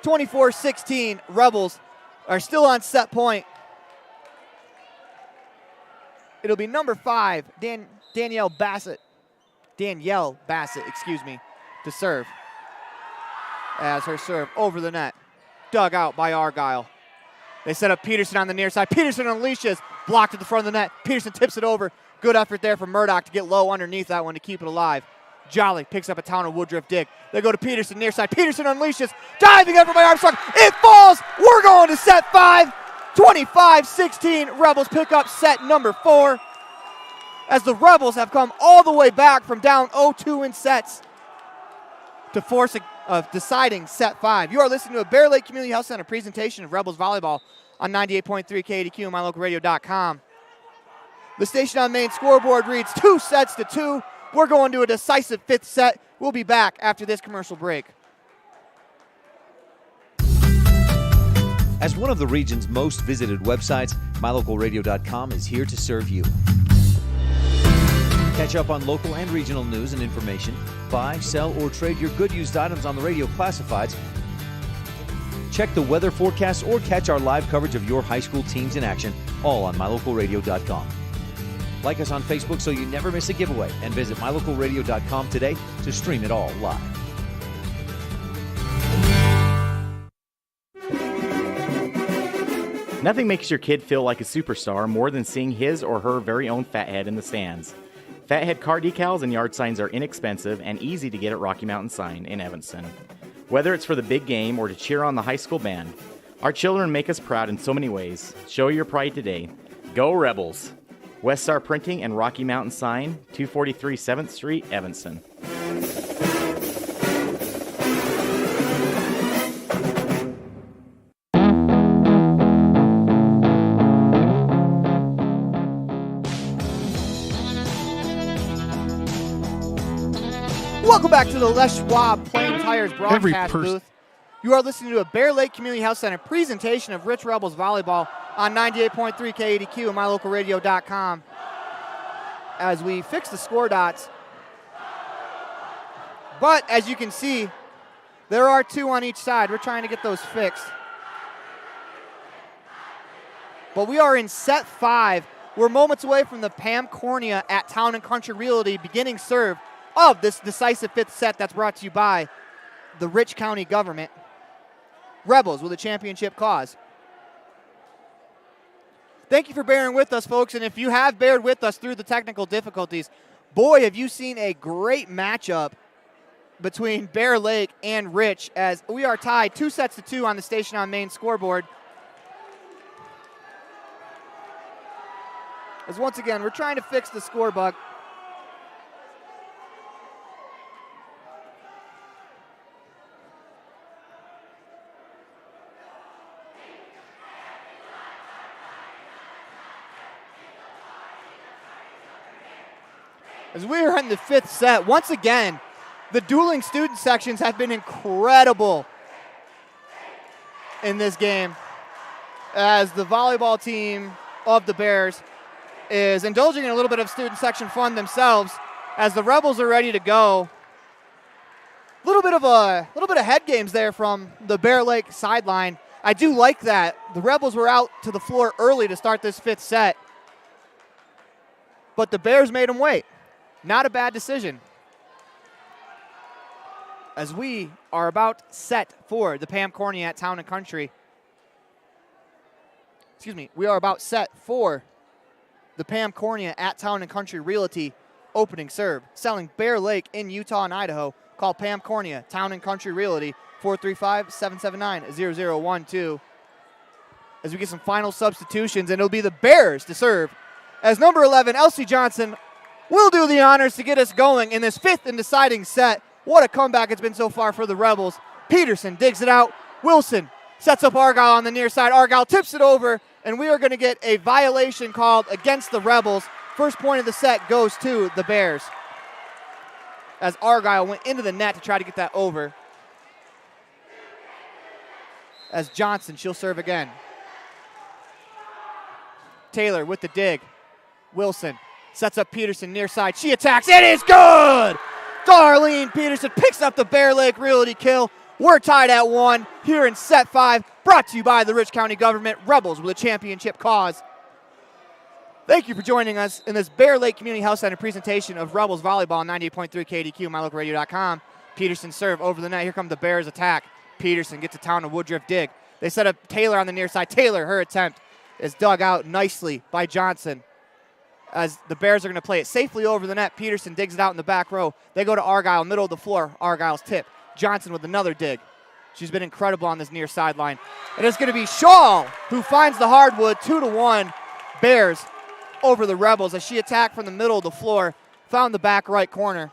S3: 24-16, Rebels are still on set point. It'll be number 5, Danielle Bassett, to serve. As her serve over the net, dug out by Argyle. They set up Peterson on the near side. Peterson unleashes, blocked at the front of the net. Peterson tips it over. Good effort there from Murdoch to get low underneath that one to keep it alive. Jolly picks up a Town of Woodruff dig. They go to Peterson near side. Peterson unleashes, diving effort by Armstrong. It falls. We're going to set 5. 25-16, Rebels pick up set number 4. As the Rebels have come all the way back from down 0-2 in sets to force a deciding set 5. You are listening to a Bear Lake Community Health Center presentation of Rebels Volleyball on 98.3 KDQ and mylocalradio.com. The station on main scoreboard reads 2-2. We're going to a decisive 5th set. We'll be back after this commercial break.
S1: As one of the region's most visited websites, mylocalradio.com is here to serve you. Catch up on local and regional news and information. Buy, sell, or trade your good used items on the radio classifieds. Check the weather forecast or catch our live coverage of your high school teams in action, all on mylocalradio.com. Like us on Facebook so you never miss a giveaway, and visit mylocalradio.com today to stream it all live.
S7: Nothing makes your kid feel like a superstar more than seeing his or her very own Fathead in the stands. Fathead car decals and yard signs are inexpensive and easy to get at Rocky Mountain Sign in Evanston. Whether it's for the big game or to cheer on the high school band, our children make us proud in so many ways. Show your pride today. Go Rebels! West Star Printing and Rocky Mountain Sign, 243 7th Street, Evanston.
S3: Welcome back to the Les Schwab Plain Tires broadcast booth. You are listening to a Bear Lake Community Health Center presentation of Rich Rebels Volleyball on 98.3 KADQ and mylocalradio.com. As we fix the score dots. But as you can see, there are 2 on each side. We're trying to get those fixed. But we are in set 5. We're moments away from the Pam Cornea at Town and Country Realty beginning serve of this decisive 5th set that's brought to you by the Rich County government. Rebels with a championship cause. Thank you for bearing with us, folks, and if you have bared with us through the technical difficulties, boy, have you seen a great matchup between Bear Lake and Rich as we are tied 2-2 on the station on main scoreboard. As once again, we're trying to fix the score bug. As we are in the 5th set, once again, the dueling student sections have been incredible in this game as the volleyball team of the Bears is indulging in a little bit of student section fun themselves as the Rebels are ready to go. A little bit of head games there from the Bear Lake sideline. I do like that. The Rebels were out to the floor early to start this 5th set, but the Bears made them wait. Not a bad decision. As we are about set for the Pam Cornea at Town and Country. We are about set for the Pam Cornea at Town and Country Realty opening serve. Selling Bear Lake in Utah and Idaho. Call Pam Cornea, Town and Country Realty, 435-779-0012. As we get some final substitutions, and it'll be the Bears to serve. As number 11, Elsie Johnson, will do the honors to get us going in this 5th and deciding set. What a comeback it's been so far for the Rebels. Peterson digs it out. Wilson sets up Argyle on the near side. Argyle tips it over, and we are going to get a violation called against the Rebels. First point of the set goes to the Bears, as Argyle went into the net to try to get that over. As Johnson, she'll serve again. Taylor with the dig. Wilson sets up Peterson near side. She attacks. It is good! Darlene Peterson picks up the Bear Lake Realty kill. We're tied at 1 here in set 5. Brought to you by the Rich County Government. Rebels with a championship cause. Thank you for joining us in this Bear Lake Community Health Center presentation of Rebels Volleyball on 98.3 KDQ, mylocalradio.com. Peterson serve over the net. Here comes the Bears attack. Peterson gets a town of Woodruff dig. They set up Taylor on the near side. Taylor, her attempt is dug out nicely by Johnson. As the Bears are going to play it safely over the net. Peterson digs it out in the back row. They go to Argyle, middle of the floor. Argyle's tip. Johnson with another dig. She's been incredible on this near sideline. And it's going to be Shaw who finds the hardwood. 2-1 Bears over the Rebels as she attacked from the middle of the floor. Found the back right corner.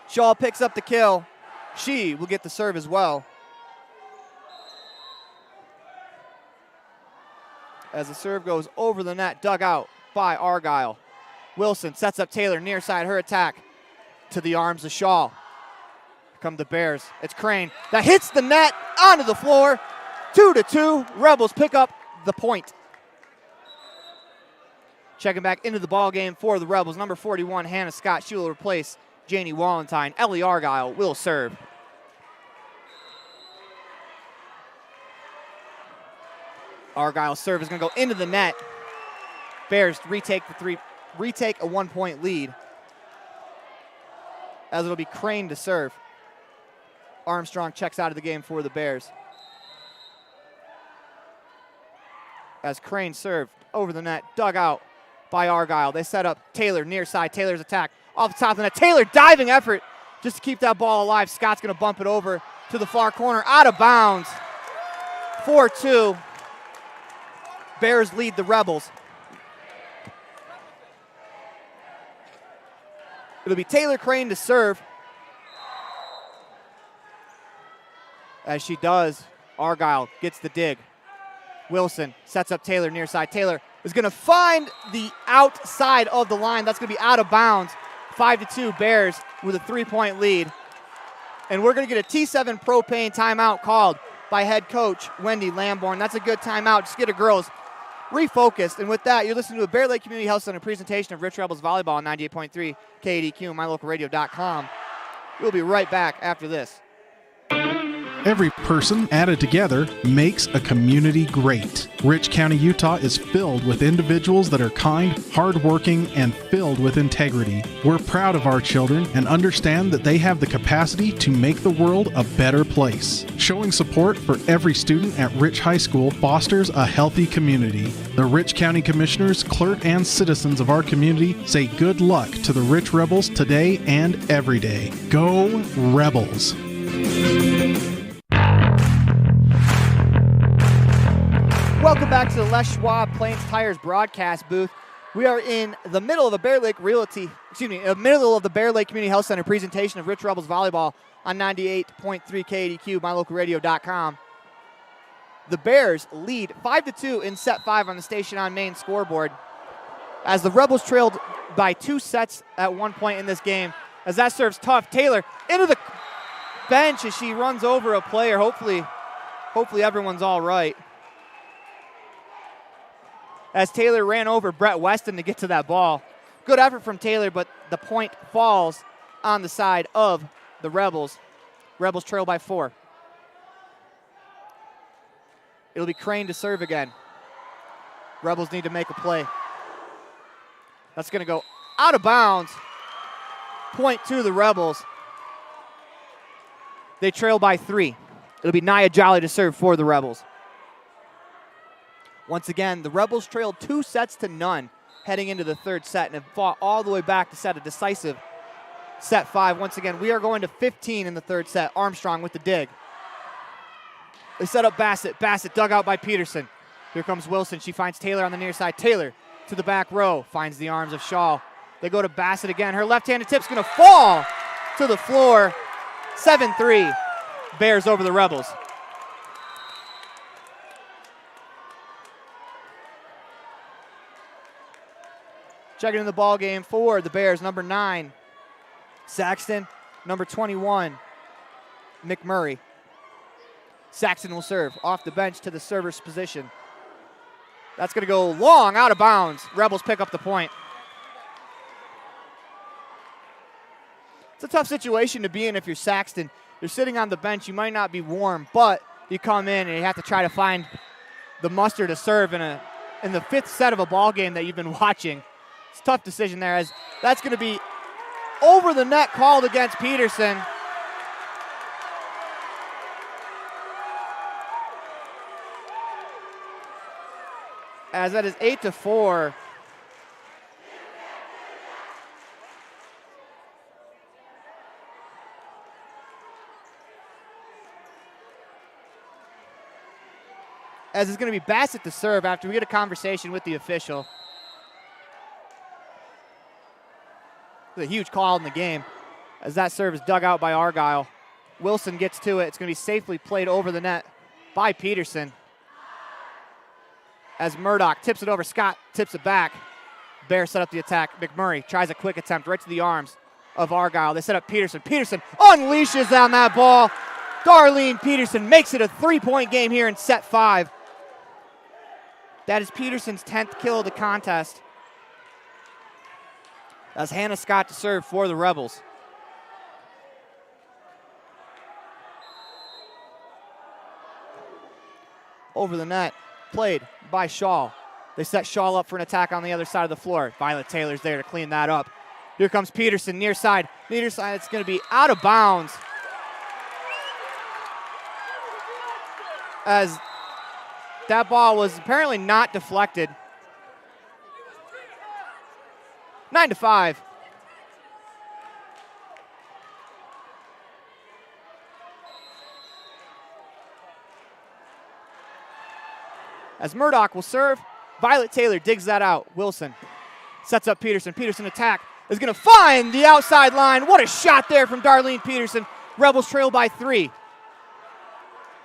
S3: Shaw picks up the kill. She will get the serve as well. As the serve goes over the net, dug out by Argyle. Wilson sets up Taylor near side, her attack to the arms of Shaw. Here come the Bears. It's Crane that hits the net onto the floor. 2-2. Rebels pick up the point. Checking back into the ball game for the Rebels. Number 41, Hannah Scott. She will replace Janie Wallentyne. Ellie Argyle will serve. Argyle's serve is going to go into the net. Bears retake a 1-point lead. As it'll be Crane to serve. Armstrong checks out of the game for the Bears. As Crane served over the net, dug out by Argyle. They set up Taylor near side. Taylor's attack off the top of the net. Taylor diving effort just to keep that ball alive. Scott's going to bump it over to the far corner. Out of bounds. 4-2. Bears lead the Rebels. It'll be Taylor Crane to serve. As she does, Argyle gets the dig. Wilson sets up Taylor near side. Taylor is going to find the outside of the line. That's going to be out of bounds. 5-2 Bears with a 3-point lead. And we're going to get a T7 propane timeout called by head coach Wendy Lamborn. That's a good timeout. Just get a girls refocused. And with that, you're listening to a Bear Lake Community Health Center presentation of Rich Rebels Volleyball on 98.3 KDQ, mylocalradio.com. We'll be right back after this.
S6: Every person added together makes a community great. Rich County, Utah is filled with individuals that are kind, hardworking, and filled with integrity. We're proud of our children and understand that they have the capacity to make the world a better place. Showing support for every student at Rich High School fosters a healthy community. The Rich County Commissioners, clerk, and citizens of our community say good luck to the Rich Rebels today and every day. Go Rebels!
S3: Welcome back to the Les Schwab Plains Tires broadcast booth. We are in the middle of the Bear Lake Community Health Center presentation of Rich Rebels Volleyball on 98.3 KDQ, mylocalradio.com. The Bears lead 5-2 in set 5 on the Station on Main scoreboard, as the Rebels trailed by 2 sets at one point in this game. As that serves tough, Taylor into the bench as she runs over a player. Hopefully everyone's all right. As Taylor ran over Brett Weston to get to that ball. Good effort from Taylor, but the point falls on the side of the Rebels. Rebels trail by 4. It'll be Crane to serve again. Rebels need to make a play. That's going to go out of bounds. Point to the Rebels. They trail by 3. It'll be Nia Jolly to serve for the Rebels. Once again, the Rebels trailed 2-0 heading into the third set and have fought all the way back to set a decisive set 5. Once again, we are going to 15 in the third set. Armstrong with the dig. They set up Bassett. Bassett dug out by Peterson. Here comes Wilson. She finds Taylor on the near side. Taylor to the back row. Finds the arms of Shaw. They go to Bassett again. Her left-handed tip's going to fall to the floor. 7-3, Bears over the Rebels. Checking in the ball game for the Bears, number 9, Saxton, number 21, McMurray. Saxton will serve off the bench to the server's position. That's going to go long, out of bounds. Rebels pick up the point. It's a tough situation to be in if you're Saxton. You're sitting on the bench. You might not be warm, but you come in and you have to try to find the muster to serve in the fifth set of a ball game that you've been watching. It's a tough decision there, as that's going to be over the net called against Peterson. As that is 8-4. As it's going to be Bassett to serve after we get a conversation with the official. It's a huge call in the game as that serve is dug out by Argyle. Wilson gets to it. It's going to be safely played over the net by Peterson. As Murdoch tips it over, Scott tips it back. Bears set up the attack. McMurray tries a quick attempt right to the arms of Argyle. They set up Peterson. Peterson unleashes on that ball. Darlene Peterson makes it a 3-point game here in set 5. That is Peterson's 10th kill of the contest. That's Hannah Scott to serve for the Rebels. Over the net, played by Shaw. They set Shaw up for an attack on the other side of the floor. Violet Taylor's there to clean that up. Here comes Peterson, near side. Near side, it's going to be out of bounds. As that ball was apparently not deflected. 9-5. As Murdoch will serve, Violet Taylor digs that out. Wilson sets up Peterson. Peterson attack is going to find the outside line. What a shot there from Darlene Peterson. Rebels trail by 3.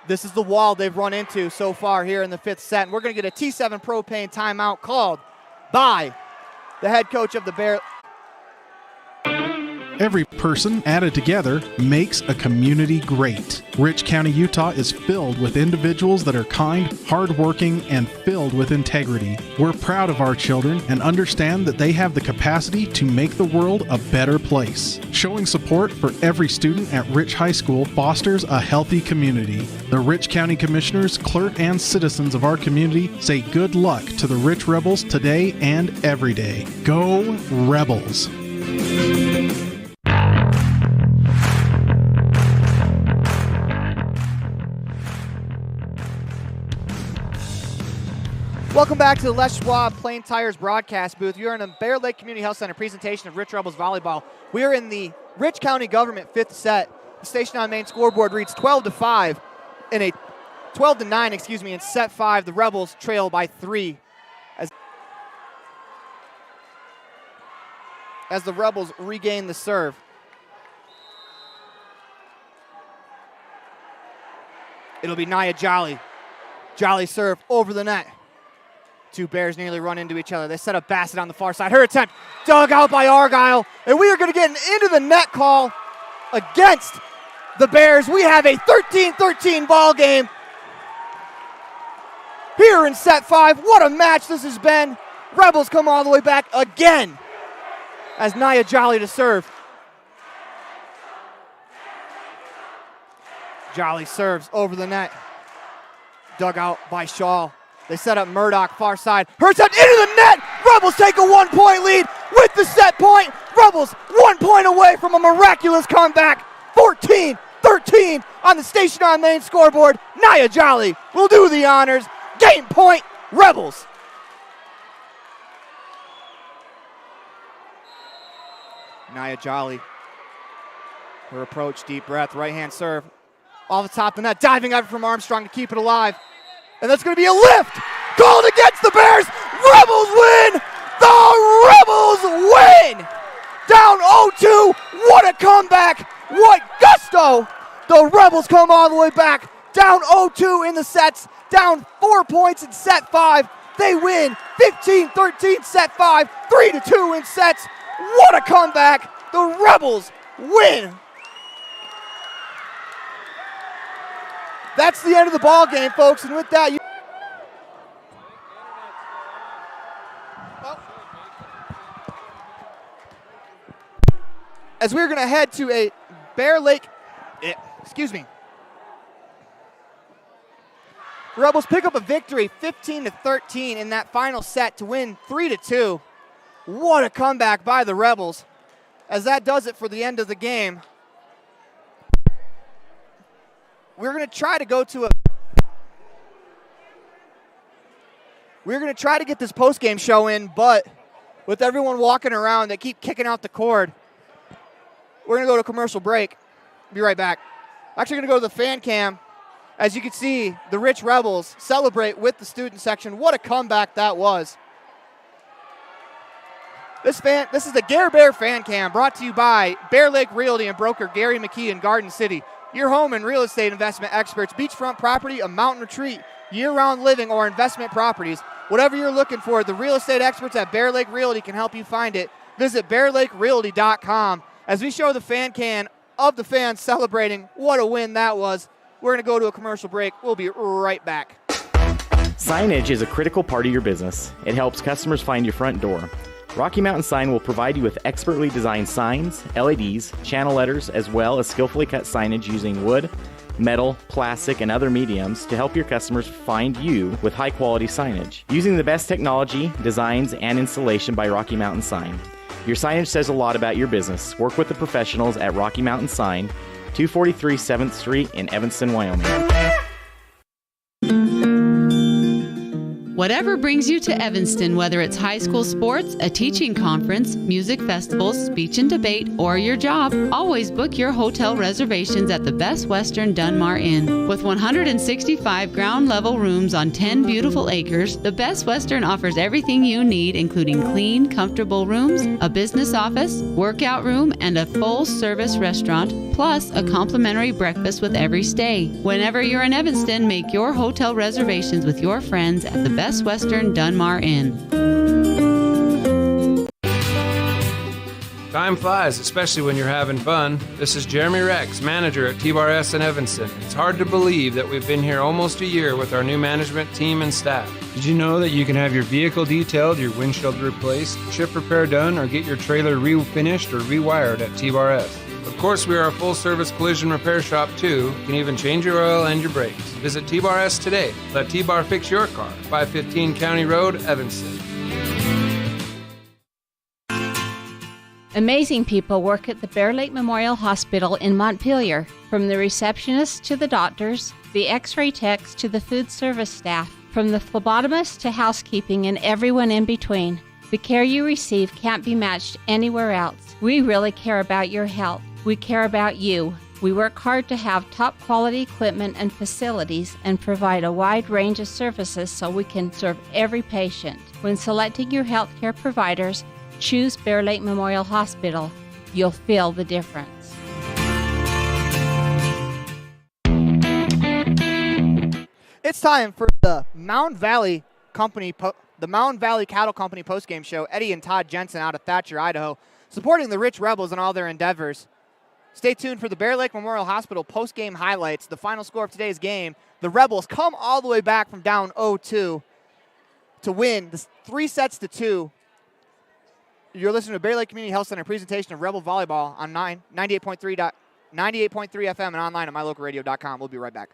S3: This is the wall they've run into so far here in the 5th set. And we're going to get a T7 propane timeout called by the head coach of the Bears.
S6: Every person added together makes a community great. Rich County, Utah is filled with individuals that are kind, hardworking, and filled with integrity. We're proud of our children and understand that they have the capacity to make the world a better place. Showing support for every student at Rich High School fosters a healthy community. The Rich County Commissioners, clerk, and citizens of our community say good luck to the Rich Rebels today and every day. Go Rebels!
S3: Welcome back to the Les Schwab Plain Tires broadcast booth. You are in the Bear Lake Community Health Center presentation of Rich Rebels Volleyball. We are in the Rich County Government 5th set. The station on main scoreboard reads 12-5 in a 12-9, in set 5. The Rebels trail by 3 as the Rebels regain the serve. It'll be Nia Jolly. Jolly serve over the net. Two Bears nearly run into each other. They set up Bassett on the far side. Her attempt dug out by Argyle. And we are going to get an into the net call against the Bears. We have a 13-13 ball game here in set 5. What a match this has been. Rebels come all the way back again as Nia Jolly to serve. Jolly serves over the net. Dug out by Shaw. They set up Murdoch far side. Her attempt into the net. Rebels take a 1-point lead with the set point. Rebels 1 point away from a miraculous comeback. 14-13 on the station on main scoreboard. Nia Jolly will do the honors. Game point, Rebels. Nia Jolly. Her approach, deep breath, right hand serve. Off the top of the net, diving effort from Armstrong to keep it alive. And that's going to be a lift. Called against the Bears. Rebels win. The Rebels win! Down 0-2. What a comeback! What gusto! The Rebels come all the way back. Down 0-2 in the sets. Down 4 points in set 5. They win 15-13 set 5. 3-2 in sets. What a comeback! The Rebels win! That's the end of the ball game, folks. And with that, as we're going to head to a Bear Lake, Rebels pick up a victory 15-13 in that final set to win 3-2. What a comeback by the Rebels, as that does it for the end of the game. We're going to try to get this post-game show in, but with everyone walking around, they keep kicking out the cord. We're going to go to commercial break. Be right back. Actually going to go to the fan cam. As you can see, the Rich Rebels celebrate with the student section. What a comeback that was. This is the Gare Bear fan cam brought to you by Bear Lake Realty and broker Gary McKee in Garden City. Your home and real estate investment experts, beachfront property, a mountain retreat, year-round living, or investment properties. Whatever you're looking for, the real estate experts at Bear Lake Realty can help you find it. Visit bearlakerealty.com. As we show the fan can of the fans celebrating, what a win that was. We're going to go to a commercial break. We'll be right back.
S7: Signage is a critical part of your business. It helps customers find your front door. Rocky Mountain Sign will provide you with expertly designed signs, LEDs, channel letters, as well as skillfully cut signage using wood, metal, plastic, and other mediums to help your customers find you with high-quality signage. Using the best technology, designs, and installation by Rocky Mountain Sign. Your signage says a lot about your business. Work with the professionals at Rocky Mountain Sign, 243 7th Street in Evanston, Wyoming.
S10: Whatever brings you to Evanston, whether it's high school sports, a teaching conference, music festivals, speech and debate, or your job, always book your hotel reservations at the Best Western Dunmar Inn. With 165 ground-level rooms on 10 beautiful acres, the Best Western offers everything you need, including clean, comfortable rooms, a business office, workout room, and a full-service restaurant, plus a complimentary breakfast with every stay. Whenever you're in Evanston, make your hotel reservations with your friends at the Best Western Dunmar Inn.
S11: Time flies, especially when you're having fun. This is Jeremy Rex, manager at T-Bar S in Evanston. It's hard to believe that we've been here almost a year with our new management team and staff. Did you know that you can have your vehicle detailed, your windshield replaced, chip repair done, or get your trailer refinished or rewired at T-Bar S? Of course, we are a full-service collision repair shop, too. You can even change your oil and your brakes. Visit T-Bar S today. Let T-Bar fix your car. 515 County Road, Evanston.
S21: Amazing people work at the Bear Lake Memorial Hospital in Montpelier. From the receptionists to the doctors, the x-ray techs to the food service staff, from the phlebotomist to housekeeping and everyone in between. The care you receive can't be matched anywhere else. We really care about your health. We care about you. We work hard to have top quality equipment and facilities and provide a wide range of services so we can serve every patient. When selecting your healthcare providers, choose Bear Lake Memorial Hospital. You'll feel the difference.
S3: It's time for the Mountain Valley Cattle Company postgame show. Eddie and Todd Jensen out of Thatcher, Idaho, supporting the Rich Rebels in all their endeavors. Stay tuned for the Bear Lake Memorial Hospital postgame highlights. The final score of today's game, the Rebels come all the way back from down 0-2 to win 3-2. You're listening to Bear Lake Community Health Center presentation of Rebel Volleyball on 98.3 FM and online at mylocalradio.com. We'll be right back.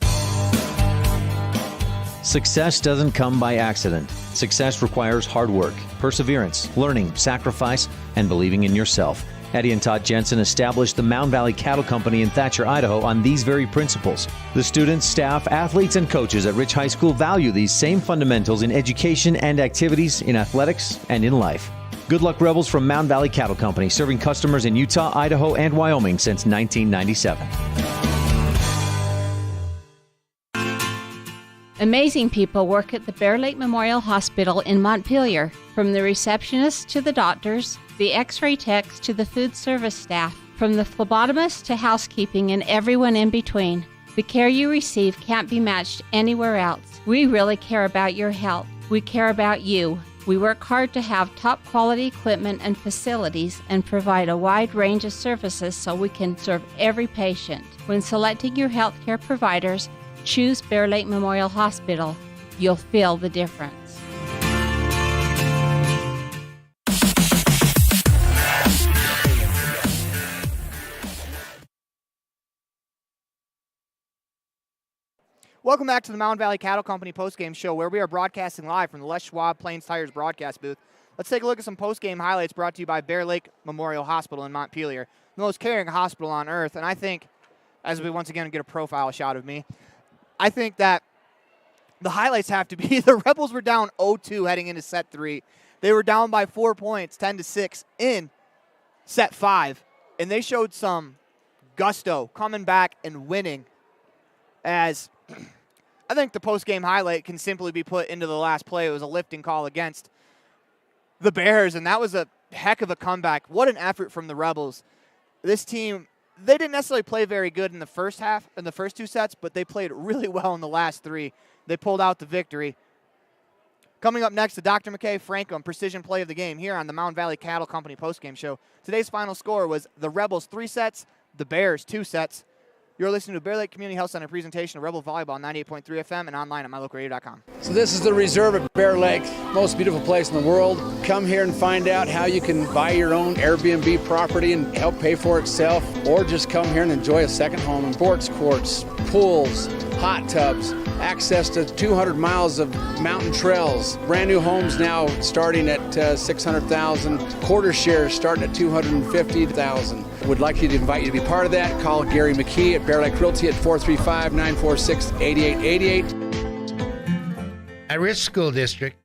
S1: Success doesn't come by accident. Success requires hard work, perseverance, learning, sacrifice, and believing in yourself. Eddie and Todd Jensen established the Mountain Valley Cattle Company in Thatcher, Idaho on these very principles. The students, staff, athletes, and coaches at Rich High School value these same fundamentals in education and activities, in athletics, and in life. Good luck, Rebels, from Mountain Valley Cattle Company, serving customers in Utah, Idaho, and Wyoming since 1997.
S21: Amazing people work at the Bear Lake Memorial Hospital in Montpelier, from the receptionist to the doctors, the x-ray techs to the food service staff, from the phlebotomist to housekeeping and everyone in between. The care you receive can't be matched anywhere else. We really care about your health. We care about you. We work hard to have top quality equipment and facilities and provide a wide range of services so we can serve every patient. When selecting your healthcare providers, choose Bear Lake Memorial Hospital. You'll feel the difference.
S3: Welcome back to the Mountain Valley Cattle Company postgame show, where we are broadcasting live from the Les Schwab Plains Tires broadcast booth. Let's take a look at some postgame highlights brought to you by Bear Lake Memorial Hospital in Montpelier, the most caring hospital on earth. And I think, as we once again get a profile shot of me, I think that the highlights have to be the Rebels were down 0-2 heading into set 3. They were down by 4 points, 10-6 in set 5, and they showed some gusto coming back and winning. As I think the post-game highlight can simply be put into the last play. It was a lifting call against the Bears, and that was a heck of a comeback. What an effort from the Rebels. This team, they didn't necessarily play very good in the first half, in the first 2 sets, but they played really well in the last 3. They pulled out the victory. Coming up next, the Dr. McKay Franklin Precision Play of the Game here on the Mountain Valley Cattle Company postgame show. Today's final score was the Rebels 3 sets, the Bears 2 sets. You're listening to Bear Lake Community Health Center presentation of Rebel Volleyball 98.3 FM and online at mylocalradio.com.
S8: So this is the reserve at Bear Lake, most beautiful place in the world. Come here and find out how you can buy your own Airbnb property and help pay for itself, or just come here and enjoy a second home. Sports courts, pools, hot tubs, access to 200 miles of mountain trails, brand new homes now starting at $600,000, quarter shares starting at $250,000. Would like you to invite you to be part of that. Call Gary McKee at Bear Lake Realty at 435-946-8888.
S2: At Rich School District,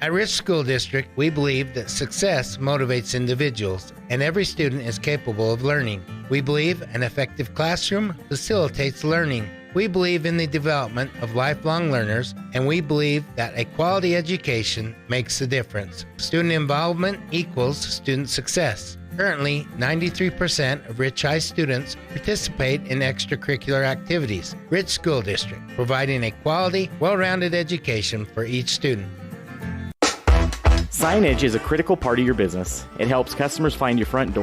S2: At Rich School District, we believe that success motivates individuals, and every student is capable of learning. We believe an effective classroom facilitates learning. We believe in the development of lifelong learners, and we believe that a quality education makes a difference. Student involvement equals student success. Currently, 93% of Rich High students participate in extracurricular activities. Rich School District, providing a quality, well-rounded education for each student.
S7: Signage is a critical part of your business. It helps customers find your front door.